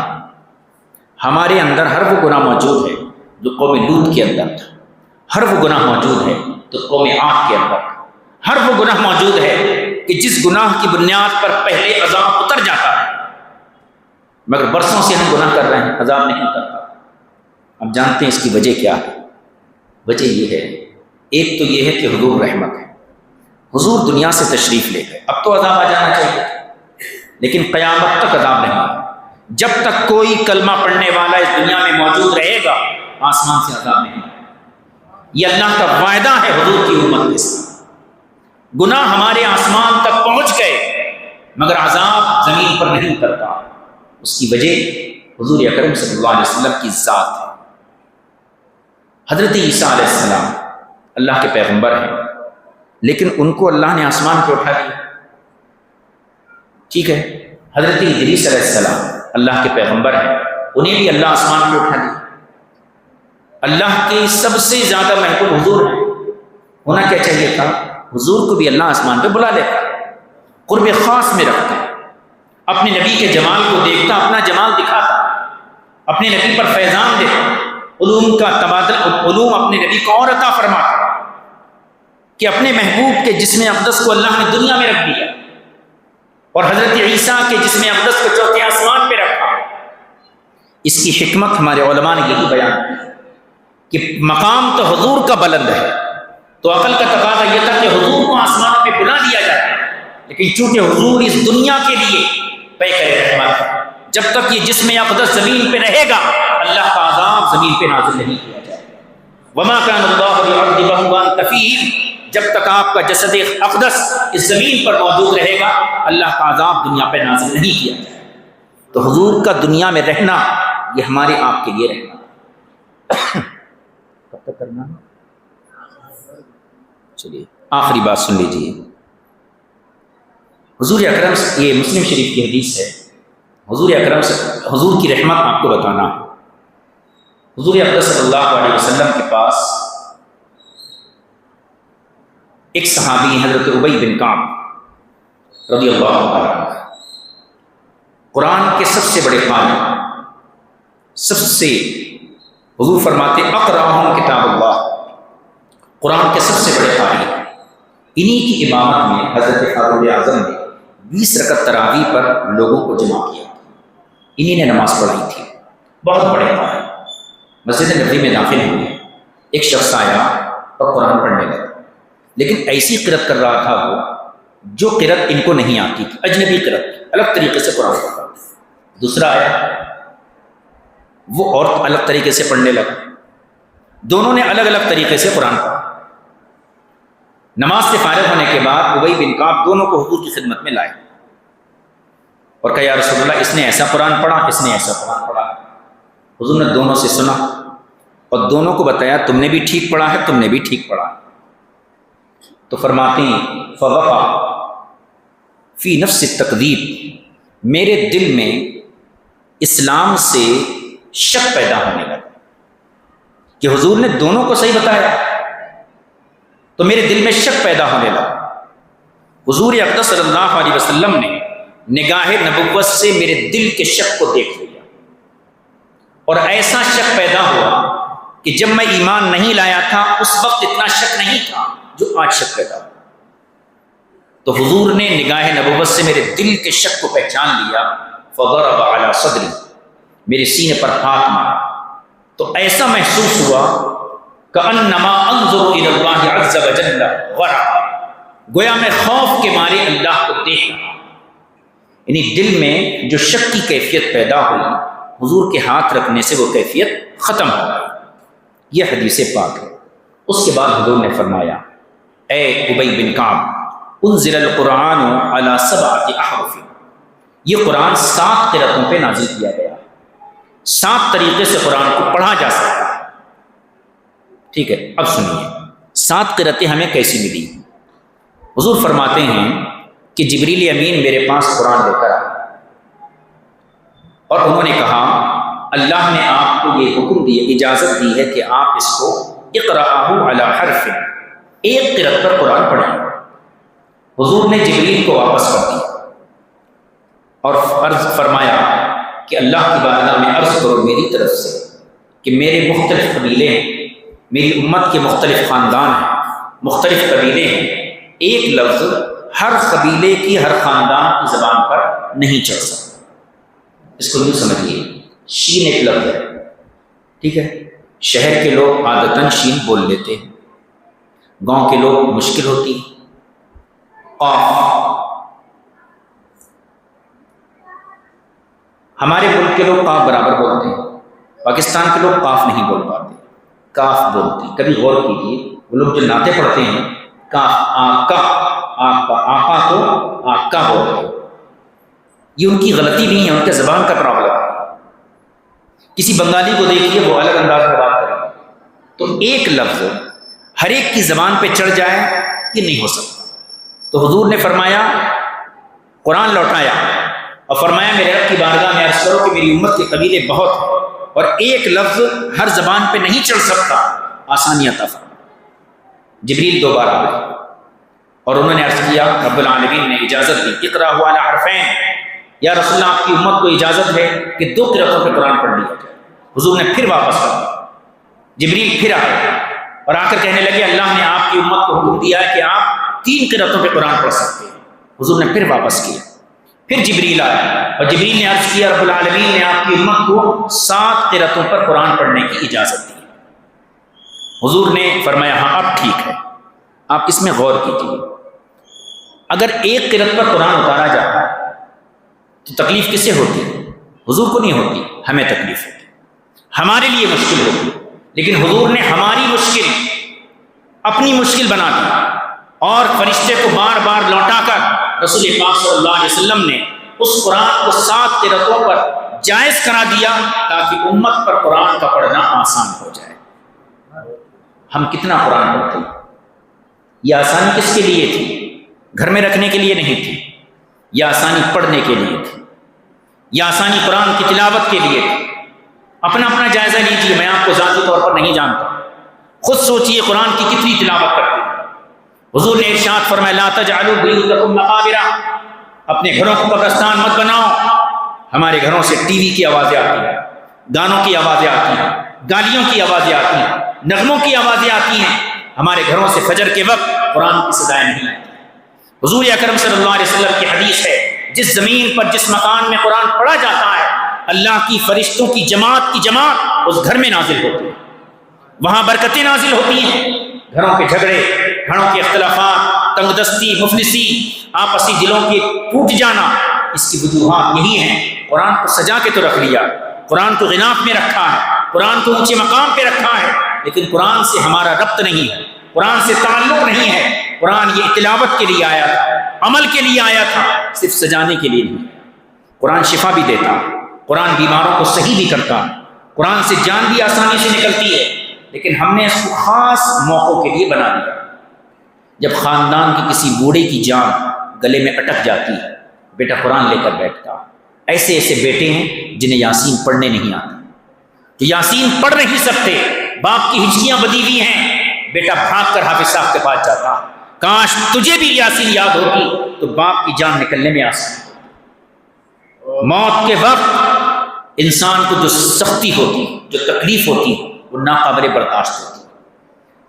ہمارے اندر ہر وہ گناہ موجود ہے جو قوم لوط کے اندر تھا، ہر وہ گناہ موجود ہے جو قوم عاد کے اندر تھا، ہر وہ گناہ موجود ہے کہ جس گناہ کی بنیاد پر پہلے عذاب اتر جاتا ہے، مگر برسوں سے ہم گناہ کر رہے ہیں، عذاب نہیں اترتا۔ اب جانتے ہیں اس کی وجہ کیا ہے؟ وجہ یہ ہے، ایک تو یہ ہے کہ حضور رحمت ہے، حضور دنیا سے تشریف لے گئے، اب تو عذاب آ جانا چاہیے لیکن قیامت تک عذاب نہیں ہے۔ جب تک کوئی کلمہ پڑھنے والا اس دنیا میں موجود رہے گا آسمان سے عذاب نہیں ہے۔ یہ اللہ کا وعدہ ہے حضور کی امت کے ساتھ۔ گناہ ہمارے آسمان تک پہنچ گئے مگر عذاب زمین پر نہیں اترتا، اس کی وجہ حضور اکرم صلی اللہ علیہ وسلم کی ذات ہے۔ حضرت عیسیٰ علیہ السلام اللہ کے پیغمبر ہیں لیکن ان کو اللہ نے آسمان پہ اٹھا دیا، ٹھیک ہے۔ حضرت ادریس علیہ السلام اللہ کے پیغمبر ہیں، انہیں بھی اللہ آسمان پہ اٹھا دیا۔ اللہ کے سب سے زیادہ محبوب حضور ہیں، ہونا کیا چاہیے تھا؟ حضور کو بھی اللہ آسمان پہ بلا لیتا، قرب خاص میں رکھتا، اپنے نبی کے جمال کو دیکھتا، اپنا جمال دکھاتا، اپنے نبی پر فیضان دیتا، علوم کا تبادلہ، علوم اپنے نبی کو اور عطا فرماتا کہ اپنے محبوب کے جسم اقدس کو اللہ نے دنیا میں رکھ دیا اور حضرت عیسیٰ کے جسم اقدس کو چوتھے آسمان پہ رکھا۔ اس کی حکمت ہمارے علماء نے یہی بیان کی کہ مقام تو حضور کا بلند ہے، تو عقل کا تقاضا یہ تھا کہ حضور کو آسمان پہ بلا دیا جائے، لیکن چونکہ حضور اس دنیا کے لیے پیک رحمت ہے، جب تک یہ جسم اقدس زمین پہ رہے گا اللہ کا عذاب زمین پہ نازل نہیں کیا جائے گا۔ وما كان الله ليعذبهم وانت فيهم، جب تک آپ کا جسد اقدس اس زمین پر موجود رہے گا اللہ کا عذاب دنیا پہ نازل نہیں کیا جائے گا۔ تو حضور کا دنیا میں رہنا یہ ہمارے آپ کے لیے رہنا۔ کب تک کرنا؟ چلیے آخری بات سن لیجیے۔ حضور اکرم سے، یہ مسلم شریف کی حدیث ہے، حضور اکرم سے حضور کی رحمت آپ کو بتانا ہے۔ حضور اقدس صلی اللہ علیہ وسلم کے پاس ایک صحابی حضرت ابی بن کعب رضی اللہ عنہ، قرآن کے سب سے بڑے قاری، سب سے، حضور فرماتے اقرأہم کتاب اللہ، قرآن کے سب سے بڑے قاری، انہی کی امامت میں حضرت فاروق اعظم نے 20 رکعت تراویح پر لوگوں کو جمع کیا، انہی نے نماز پڑھائی تھی، بہت بڑے قاری۔ مسجد نبوی میں داخل ہوئے، ایک شخص آیا اور قرآن پڑھنے لگا، لیکن ایسی قرأت کر رہا تھا وہ جو قرأت ان کو نہیں آتی تھی، اجنبی قرأت، الگ طریقے سے قرآن پڑھ رہا تھا۔ دوسرا آیا وہ اور الگ طریقے سے پڑھنے لگا، دونوں نے الگ الگ طریقے سے قرآن پڑھا۔ نماز سے فارغ ہونے کے بعد ابی بن کعب دونوں کو حضور کی خدمت میں لائے اور کہا یا رسول اللہ اس نے ایسا قرآن پڑھا، اس نے ایسا قرآن پڑھا۔ حضور نے دونوں سے سنا اور دونوں کو بتایا تم نے بھی ٹھیک پڑھا ہے، تم نے بھی ٹھیک پڑھا ہے۔ تو فرماتے ہیں فوقع فی نفس التکذیب، میرے دل میں اسلام سے شک پیدا ہونے لگا کہ حضور نے دونوں کو صحیح بتایا، تو میرے دل میں شک پیدا ہونے لگا۔ حضور اقدس صلی اللہ علیہ وسلم نے نگاہ نبوت سے میرے دل کے شک کو دیکھ لیا اور ایسا شک پیدا ہوا کہ جب میں ایمان نہیں لایا تھا اس وقت اتنا شک نہیں تھا جو آج شک پیدا ہوا۔ تو حضور نے نگاہ نبوت سے میرے دل کے شک کو پہچان لیا، فضرب علی صدری، میرے سینے پر ہاتھ مارا، تو ایسا محسوس ہوا کأنما انظر الی اللہ عز وجل غرقا، گویا میں خوف کے مارے اللہ کو دیکھ رہا، یعنی دل میں جو شک کی کیفیت پیدا ہوئی حضور کے ہاتھ رکھنے سے وہ کیفیت ختم ہو گئی۔ یہ حدیث پاک ہے۔ اس کے بعد حضور نے فرمایا اے ابی بن کعب انزل القرآن علی 7 احرف، یہ قرآن 7 قرأتوں پہ نازل کیا گیا، 7 طریقے سے قرآن کو پڑھا جا سکتا ہے۔ ٹھیک ہے، اب سنیے 7 قرأتیں ہمیں کیسی ملی۔ حضور فرماتے ہیں کہ جبریل امین میرے پاس قرآن لے کر آئے اور انہوں نے کہا اللہ نے آپ کو یہ حکم دیا، اجازت دی ہے کہ آپ اس کو اقرأہ علی حرف، ایک قرأت پر قرآن پڑھیں۔ حضور نے جبریل کو واپس کر دیا اور عرض فرمایا کہ اللہ کی بارگاہ میں عرض کرو میری طرف سے کہ میرے مختلف قبیلے ہیں، میری امت کے مختلف خاندان ہیں، مختلف قبیلے ہیں، ایک لفظ ہر قبیلے کی، ہر خاندان کی زبان پر نہیں چڑھ سکتا۔ اس کو یوں سمجھیے، شین ایک لفظ ہے، ٹھیک ہے، شہر کے لوگ عادتاً شین بول لیتے ہیں، گاؤں کے لوگ مشکل ہوتی ہے۔ قاف، ہمارے ملک کے لوگ قاف برابر بولتے ہیں، پاکستان کے لوگ قاف نہیں بول پاتے، کاف بولتے ہیں۔ کبھی غور کیجیے، وہ لوگ جو نعتیں پڑھتے ہیں کاف، آقا، آقا، آقا کو آقا بولتے ہیں۔ یہ ان کی غلطی نہیں ہے، ان کے زبان کا پرابلم ہے۔ کسی بنگالی کو دیکھیے، وہ الگ انداز میں بات کرے، تو ایک لفظ ہر ایک کی زبان پہ چڑھ جائے یہ نہیں ہو سکتا۔ تو حضور نے فرمایا، قرآن لوٹایا اور فرمایا میرے رب کی بارگاہ میں عرض کرو کہ میری امت کے قبیلے بہت ہیں اور ایک لفظ ہر زبان پہ نہیں چڑھ سکتا، آسانی عطا فرما۔ جبریل دوبارہ آئے اور انہوں نے عرض کیا، رب العالمین نے اجازت دی، اقرأہ علی حرفین، یا رسول اللہ آپ کی امت کو اجازت ہے کہ 2 قرأتوں پہ قرآن پڑھ لیا جائے۔ حضور نے پھر واپس کر دیا، جبریل پھر آئے اور آ کر کہنے لگے اللہ نے آپ کی امت کو حکم دیا ہے کہ آپ 3 قرأتوں پہ قرآن پڑھ سکتے ہیں۔ حضور نے پھر واپس کیا، پھر جبریل آئے اور جبریل نے عرض کیا رب العالمین نے آپ کی امت کو 7 قرأتوں پر قرآن پڑھنے کی اجازت دی۔ حضور نے فرمایا ہاں اب ٹھیک ہے، آپ اس میں غور کیجیے، اگر ایک قرأت پر قرآن اتارا جاتا ہے تو تکلیف کس سے ہوتی ہے؟ حضور کو نہیں ہوتی، ہمیں تکلیف ہوتی، ہمارے لیے مشکل ہوتی، لیکن حضور نے ہماری مشکل اپنی مشکل بنا دی اور فرشتے کو بار بار لوٹا کر رسول پاک صلی اللہ علیہ وسلم نے اس قرآن کو 7 قرأتوں پر جائز کرا دیا تاکہ امت پر قرآن کا پڑھنا آسان ہو جائے۔ ہم کتنا قرآن پڑھتے ہیں؟ یہ آسانی کس کے لیے تھی؟ گھر میں رکھنے کے لیے نہیں تھی، یہ آسانی پڑھنے کے لیے تھی، یہ آسانی قرآن کی تلاوت کے لیے تھی۔ اپنا اپنا جائزہ لیجیے، میں آپ کو ذاتی طور پر نہیں جانتا، خود سوچئے قرآن کی کتنی تلاوت کرتے ہیں۔ حضور نے ارشاد فرمایا لا تجعلوا بیوتکم مقابر، اپنے گھروں کو قبرستان مت بناؤ۔ ہمارے گھروں سے ٹی وی کی آوازیں آتی ہیں، گانوں کی آوازیں آتی ہیں، گالیوں کی آوازیں آتی ہیں، نغموں کی آوازیں آتی ہیں، ہمارے گھروں سے فجر کے وقت قرآن کی صدائیں نہیں آتی۔ حضور اکرم صلی اللہ علیہ وسلم کی حدیث ہے، جس زمین پر جس مکان میں قرآن پڑھا جاتا ہے اللہ کی فرشتوں کی جماعت اس گھر میں نازل ہوتی ہے، وہاں برکتیں نازل ہوتی ہیں۔ گھروں کے جھگڑے، گھروں کے اختلافات، تنگ دستی، مفلسی، آپسی دلوں کے ٹوٹ جانا، اس کی وجوہات یہی ہیں۔ قرآن کو سجا کے تو رکھ لیا، قرآن کو غلاف میں رکھا ہے، قرآن کو اونچے مقام پہ رکھا ہے، لیکن قرآن سے ہمارا ربط نہیں ہے، قرآن سے تعلق نہیں ہے۔ قرآن یہ تلاوت کے لیے آیا تھا، عمل کے لیے آیا تھا، صرف سجانے کے لیے نہیں۔ قرآن شفا بھی دیتا، قرآن بیماروں کو صحیح بھی کرتا، قرآن سے جان بھی آسانی سے نکلتی ہے، لیکن ہم نے اس کو خاص موقعوں کے لیے بنا دیا۔ جب خاندان کے کسی بوڑھے کی جان گلے میں اٹک جاتی ہے، بیٹا قرآن لے کر بیٹھتا۔ ایسے ایسے بیٹے ہیں جنہیں یاسین پڑھنے نہیں آتے، جو یاسین پڑھ نہیں سکتے، باپ کی ہجکیاں بدی ہوئی ہیں، بیٹا بھاگ کر حافظ صاحب کے پاس جاتا، کاش تجھے بھی یاسین یاد ہوتی تو باپ کی جان نکلنے میں آسان۔ موت کے وقت انسان کو جو سختی ہوتی، جو تکلیف ہوتی، وہ ناقابل برداشت ہوتی۔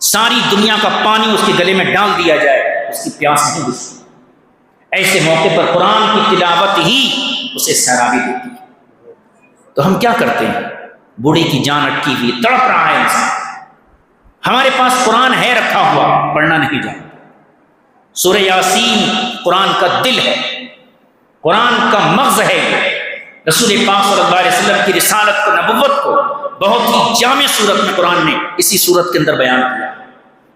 ساری دنیا کا پانی اس کے گلے میں ڈال دیا جائے، اس کی پیاس نہیں بجھتی۔ ایسے موقع پر قرآن کی تلاوت ہی اسے سیرابی دیتی ہے۔ تو ہم کیا کرتے ہیں؟ بوڑھے کی جان اٹکی ہوئی، تڑپ رہا ہے انسان، ہمارے پاس قرآن ہے رکھا ہوا، پڑھنا نہیں جانتا۔ سورہ یاسین قرآن کا دل ہے، قرآن کا مغز ہے۔ رسول پاک صلی اللہ علیہ وسلم کی رسالت کو، نبوت کو بہت ہی جامع صورت میں قرآن نے اسی صورت کے اندر بیان کیا۔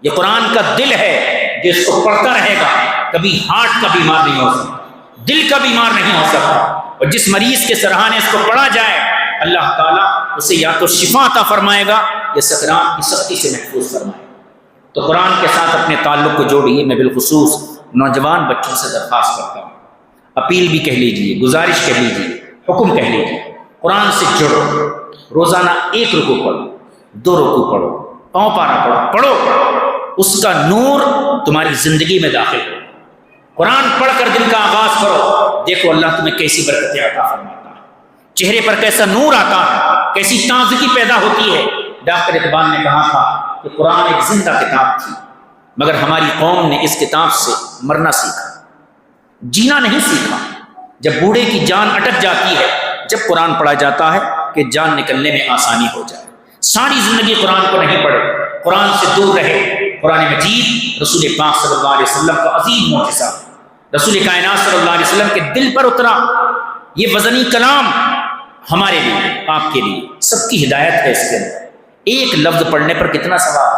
یہ قرآن کا دل ہے، جو اس کو پڑھتا رہے گا کبھی ہارٹ کا بیمار نہیں ہو سکتا، دل کا بیمار نہیں ہو سکتا، اور جس مریض کے سرحانے اس کو پڑھا جائے اللہ تعالیٰ اسے یا تو شفا عطا فرمائے گا یا سکرات کی سختی سے محفوظ فرمائے گا۔ تو قرآن کے ساتھ اپنے تعلق کو جوڑیے۔ میں بالخصوص نوجوان بچوں سے درخواست کرتا ہوں، اپیل بھی کہہ لیجیے، گزارش کہہ لیجیے، حکم کہہ لیجیے، قرآن سے جڑو۔ روزانہ 1 رکوع پڑھو، 2 رکوع پڑھو، پاؤں پارا پڑھو، اس کا نور تمہاری زندگی میں داخل ہو۔ قرآن پڑھ کر دن کا آغاز کرو، دیکھو اللہ تمہیں کیسی برکتیں عطا فرماتا ہے، چہرے پر کیسا نور آتا ہے، کیسی تازگی پیدا ہوتی ہے۔ ڈاکٹر اقبال نے کہا تھا کہ قرآن ایک زندہ کتاب تھی، مگر ہماری قوم نے اس کتاب سے مرنا سیکھا، جینا نہیں سیکھا۔ جب بوڑھے کی جان اٹک جاتی ہے جب قرآن پڑھا جاتا ہے کہ جان نکلنے میں آسانی ہو جائے۔ ساری زندگی قرآن کو نہیں پڑھے، قرآن سے دور رہے۔ قرآن مجید رسول پاک صلی اللہ علیہ وسلم کا عظیم معجزہ، رسول کائنات صلی اللہ علیہ وسلم کے دل پر اترا یہ وزنی کلام ہمارے لیے، آپ کے لیے، سب کی ہدایت ہے اس کے اندر۔ 1 لفظ پڑھنے پر کتنا ثواب،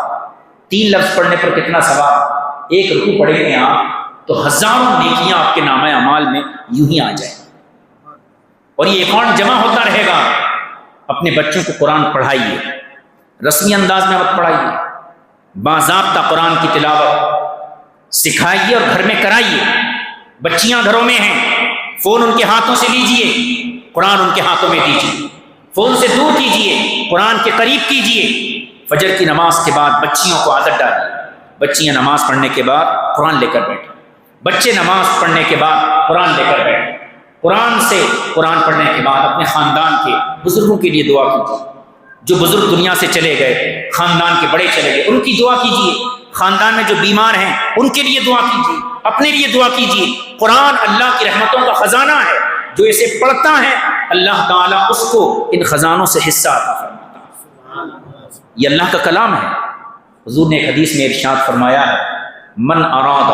3 لفظ پڑھنے پر کتنا ثواب، 1 رکوع پڑھیں گے آپ تو ہزاروں نیکیاں آپ کے نامہ اعمال میں یوں ہی آ جائیں، اور یہ اکاؤنٹ جمع ہوتا رہے گا۔ اپنے بچوں کو قرآن پڑھائیے، رسمی انداز میں مت پڑھائیے، باضابطہ قرآن کی تلاوت سکھائیے اور گھر میں کرائیے۔ بچیاں گھروں میں ہیں، فون ان کے ہاتھوں سے لیجئے، قرآن ان کے ہاتھوں میں دیجئے، فون سے دور کیجئے، قرآن کے قریب کیجئے۔ فجر کی نماز کے بعد بچیوں کو عادت ڈالیے، بچیاں نماز پڑھنے کے بعد قرآن لے کر بیٹھیں، بچے نماز پڑھنے کے بعد قرآن لے کر بیٹھیں۔ قرآن پڑھنے کے بعد اپنے خاندان کے بزرگوں کے لیے دعا کیجیے، جو بزرگ دنیا سے چلے گئے، خاندان کے بڑے چلے گئے، ان کی دعا کیجیے۔ خاندان میں جو بیمار ہیں ان کے لیے دعا کیجیے، اپنے لیے دعا کیجیے۔ قرآن اللہ کی رحمتوں کا خزانہ ہے، جو اسے پڑھتا ہے اللہ تعالیٰ اس کو ان خزانوں سے حصہ عطا فرماتا ہے۔ یہ اللہ کا کلام ہے۔ حضور نے ایک حدیث میں ارشاد فرمایا ہے، من اراد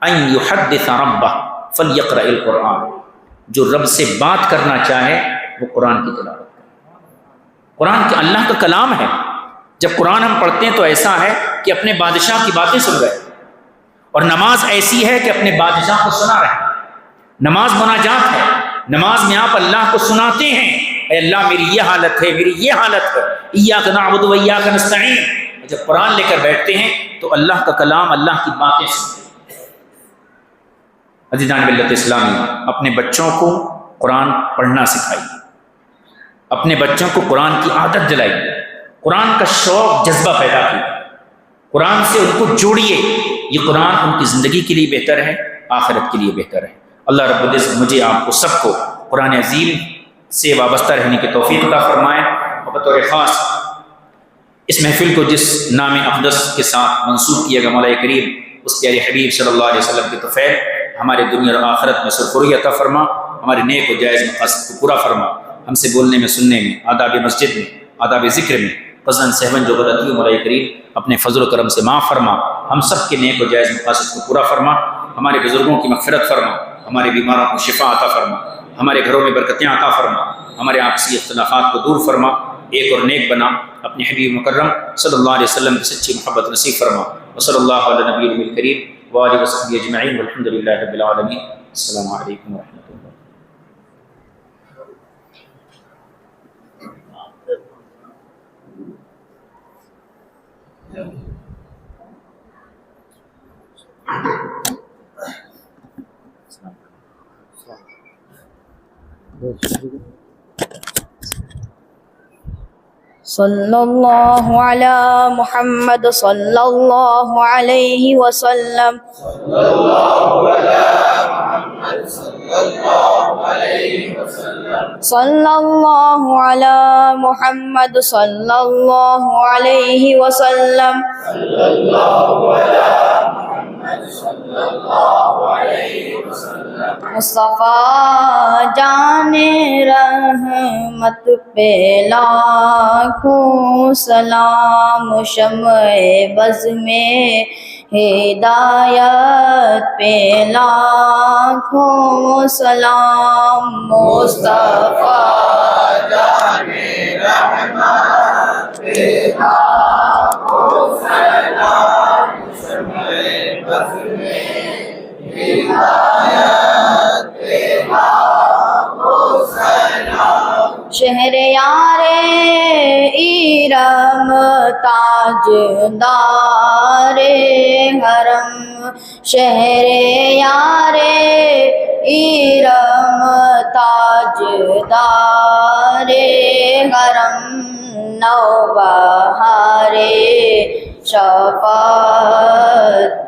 ان یحدث ربہ فلیقرأ القرآن، جو رب سے بات کرنا چاہے وہ قرآن کی تلاوت کرے۔ قرآن کے اللہ کا کلام ہے۔ جب قرآن ہم پڑھتے ہیں تو ایسا ہے کہ اپنے بادشاہ کی باتیں سن رہے، اور نماز ایسی ہے کہ اپنے بادشاہ کو سنا رہے۔ نماز مناجات ہے، نماز میں آپ اللہ کو سناتے ہیں، اے اللہ میری یہ حالت ہے، میری یہ حالت ہے، ایاک نعبد و ایاک نستعین۔ جب قرآن لے کر بیٹھتے ہیں تو اللہ کا کلام، اللہ کی باتیں سنتے ہیں۔ عزیزان ملت اسلامی، اپنے بچوں کو قرآن پڑھنا سکھائیے، اپنے بچوں کو قرآن کی عادت دلائیے، قرآن کا شوق جذبہ پیدا کیجیے، قرآن سے ان کو جوڑیے۔ یہ قرآن ان کی زندگی کے لیے بہتر ہے، آخرت کے لیے بہتر ہے۔ اللہ رب العزت مجھے آپ کو سب کو قرآن عظیم سے وابستہ رہنے کی توفیق عطا فرمائے، اور بطور خاص اس محفل کو جس نام اقدس کے ساتھ منسوب کیا گیا، مولا کریم اس پیارے حبیب صلی اللہ علیہ وسلم کے طفیل ہمارے دنیا اور آخرت میں سرخوری عطا فرما، ہمارے نیک و جائز مقاصد کو پورا فرما، ہم سے بولنے میں، سننے میں، آداب مسجد میں، آداب ذکر میں قصداً سہون جو غلطی مولا کریم اپنے فضل و کرم سے معاف فرما، ہم سب کے نیک و جائز مقاصد کو پورا فرما، ہمارے بزرگوں کی مغفرت فرما، ہمارے بیماروں کو شفا عطا فرما، ہمارے گھروں میں برکتیں عطا فرما، ہمارے آپسی اختلافات کو دور فرما، ایک اور نیک بنا، اپنے حبیب مکرم صلی اللہ علیہ وسلم کی سچی محبت نصیب فرما۔ وصلی اللہ علی نبی الکریم وآلہ وصحبہ اجمعین والحمد للہ رب العالمین۔ السلام علیکم ورحمۃ اللہ۔ صلی اللہ علی محمد صلی اللہ علیہ وسلم۔ صلی اللہ علی محمد صلی اللہ علیہ وسلم۔ مصطفیٰ جان رحمت پہ لاکھوں سلام، شمع بز میں ہدایت پہ لاکھوں سلام، مصطفیٰ جان رحمت پہ لاکھوں سلام، شمع بز میں ہدایت پہ لاکھوں سلام، شہر یار ایرم تاجدار حرم، شہر یار ارم تاجدار حرم نوبہار شفاعت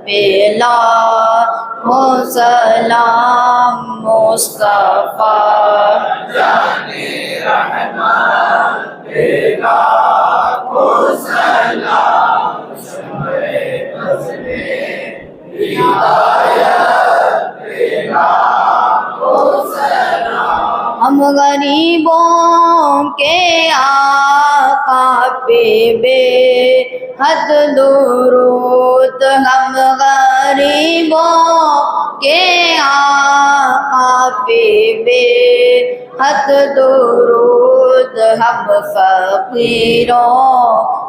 پہ لاکھوں سلام مصطفیٰ ہم غریبوں کے آقا پہ بے حد درود، ہم غریبوں کے آقا پہ بے حد درود، ہم فقیروں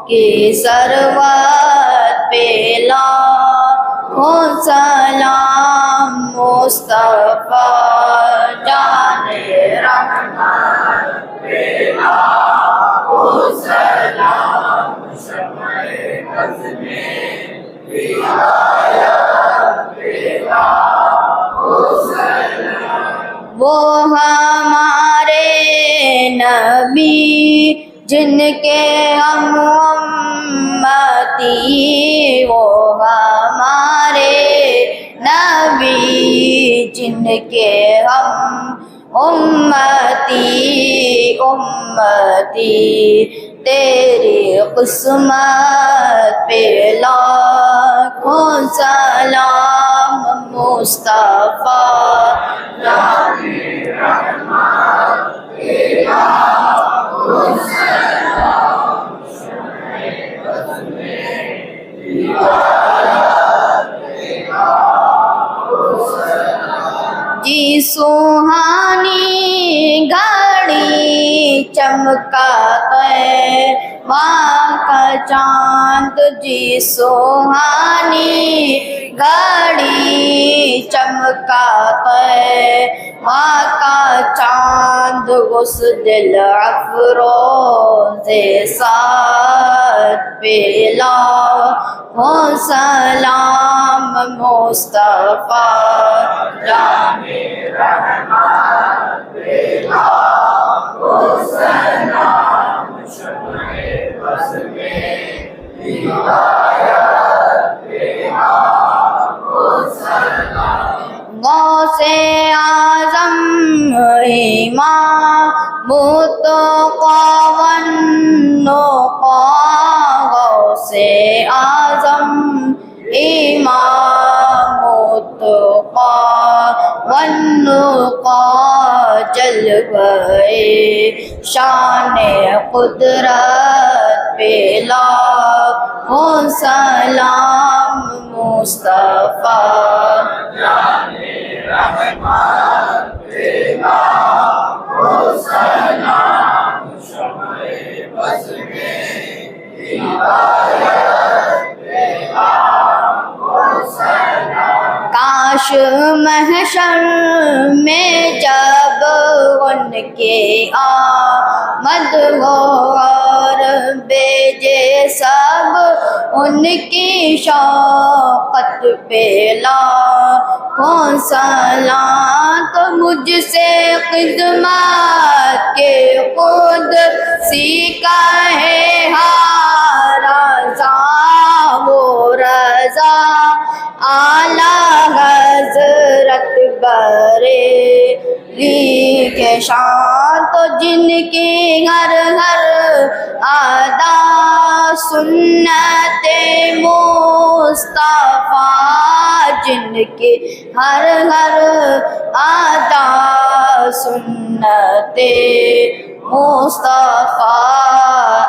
کی ثروت پہ لاکھوں سلام مصطفیٰ جان رحمت پہ لاکھوں سلام شمع بز میں ہدایت پہ لاکھوں سلام۔ وہ ہمارے نبی جن کے ہم امتی، وہ ہمارے نبی جن کے ہم امتی، امتی تیری قسمت پہ لاکھوں سلام مصطفیٰ جان رحمت پہ لاکھوں سلام شمع بز میں ہدایت پہ لاکھوں سلام۔ جی سوہانی گھڑی چمکا وہاں کا چاند، جی سوہانی گھڑی چمکا وہاں کا چاند، اس دل افروز ساتھ پہ لاکھوں سلام مصطفیٰ جان رحمت پہ لاکھوں سلام شمع بز میں ہدایت پہ لاکھوں سلام۔ غوث اعظم امام متقی والنقی، غوث اعظم امام متقی والنقی، جلوہ شان قدرت پہ لاکھوں سلام مصطفیٰ جان رحمت پہ لاکھوں سلام شمع بز میں ہدایت پہ لاکھوں سلام۔ کاش محشر میں جب ان کے آمد ہو اور بھیجے سب ان کی شوقت پہ لاکھوں سلام، تو مجھ سے خدمت کے خود سیکھا ہے رضا، وہ رضا اعلیٰ حضرت بریلی کے شان، تو جن کی ہر ہر ادا سنت مصطفیٰ، جن کی ہر ہر ادا سنت مصطفیٰ،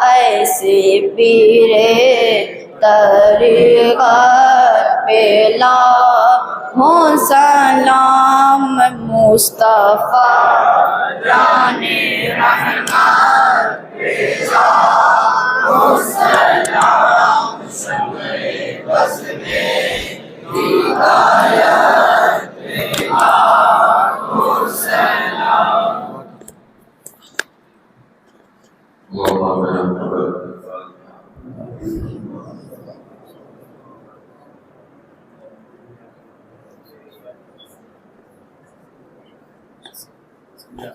ایسے پیرے طریقت پہ لاکھوں سلام مصطفیٰ جان رحمت پہ لاکھوں سلام شمع بز میں ہدایت پہ لاکھوں سلام۔ یا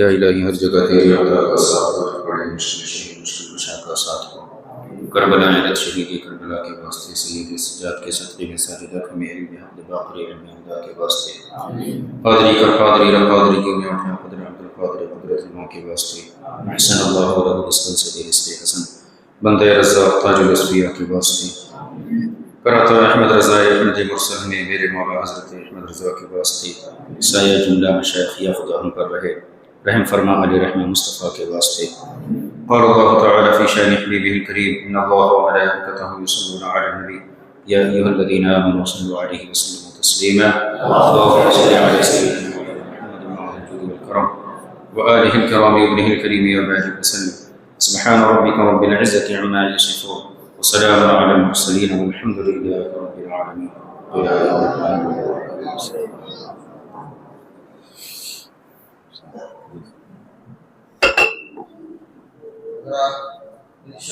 الہی ہر جگہ تیری عطا کا ساتھ ہو، بڑے مشکل شہید مشکل کشا کا ساتھ ہو۔ کربلا عیرت شہیدی کربلا کے واسطے، سید سجاد کے صدقے میں ساجدہ میں علم حمد باقری علم ہدا کے واسطے، قادری کر قادری رب قادری کے میں اٹھا قدر عبد القادر قدرت اللہ کے واسطے، احسن اللہ رب الاسفل سے دیر اس حسن بندہ رزاق تاج الاسفیہ کے واسطے، کراتا احمد رضا احمد مرسل میں میرے مولا حضرت احمد رضا کے واسطے، سایہ جملہ مشایخ یا خدا ہم پر رہے، رحم فرما علی رحم مصطفیٰ کے واسطے۔ قال اللہ تعالی فی شان حبیبہ الکریم ان اللہ وملائکتہ یصلون علی النبی یا ایھا الذین آمنوا صلوا علیہ وسلموا تسلیما اللهم صل علی سیدنا محمد وعلى الجود والکرم وآلہ الکرام وابنہ الکریم وبارک وسلم سبحان ربک رب العزة عما یصفون وسلام علی المرسلین والحمد للہ رب العالمین یا رب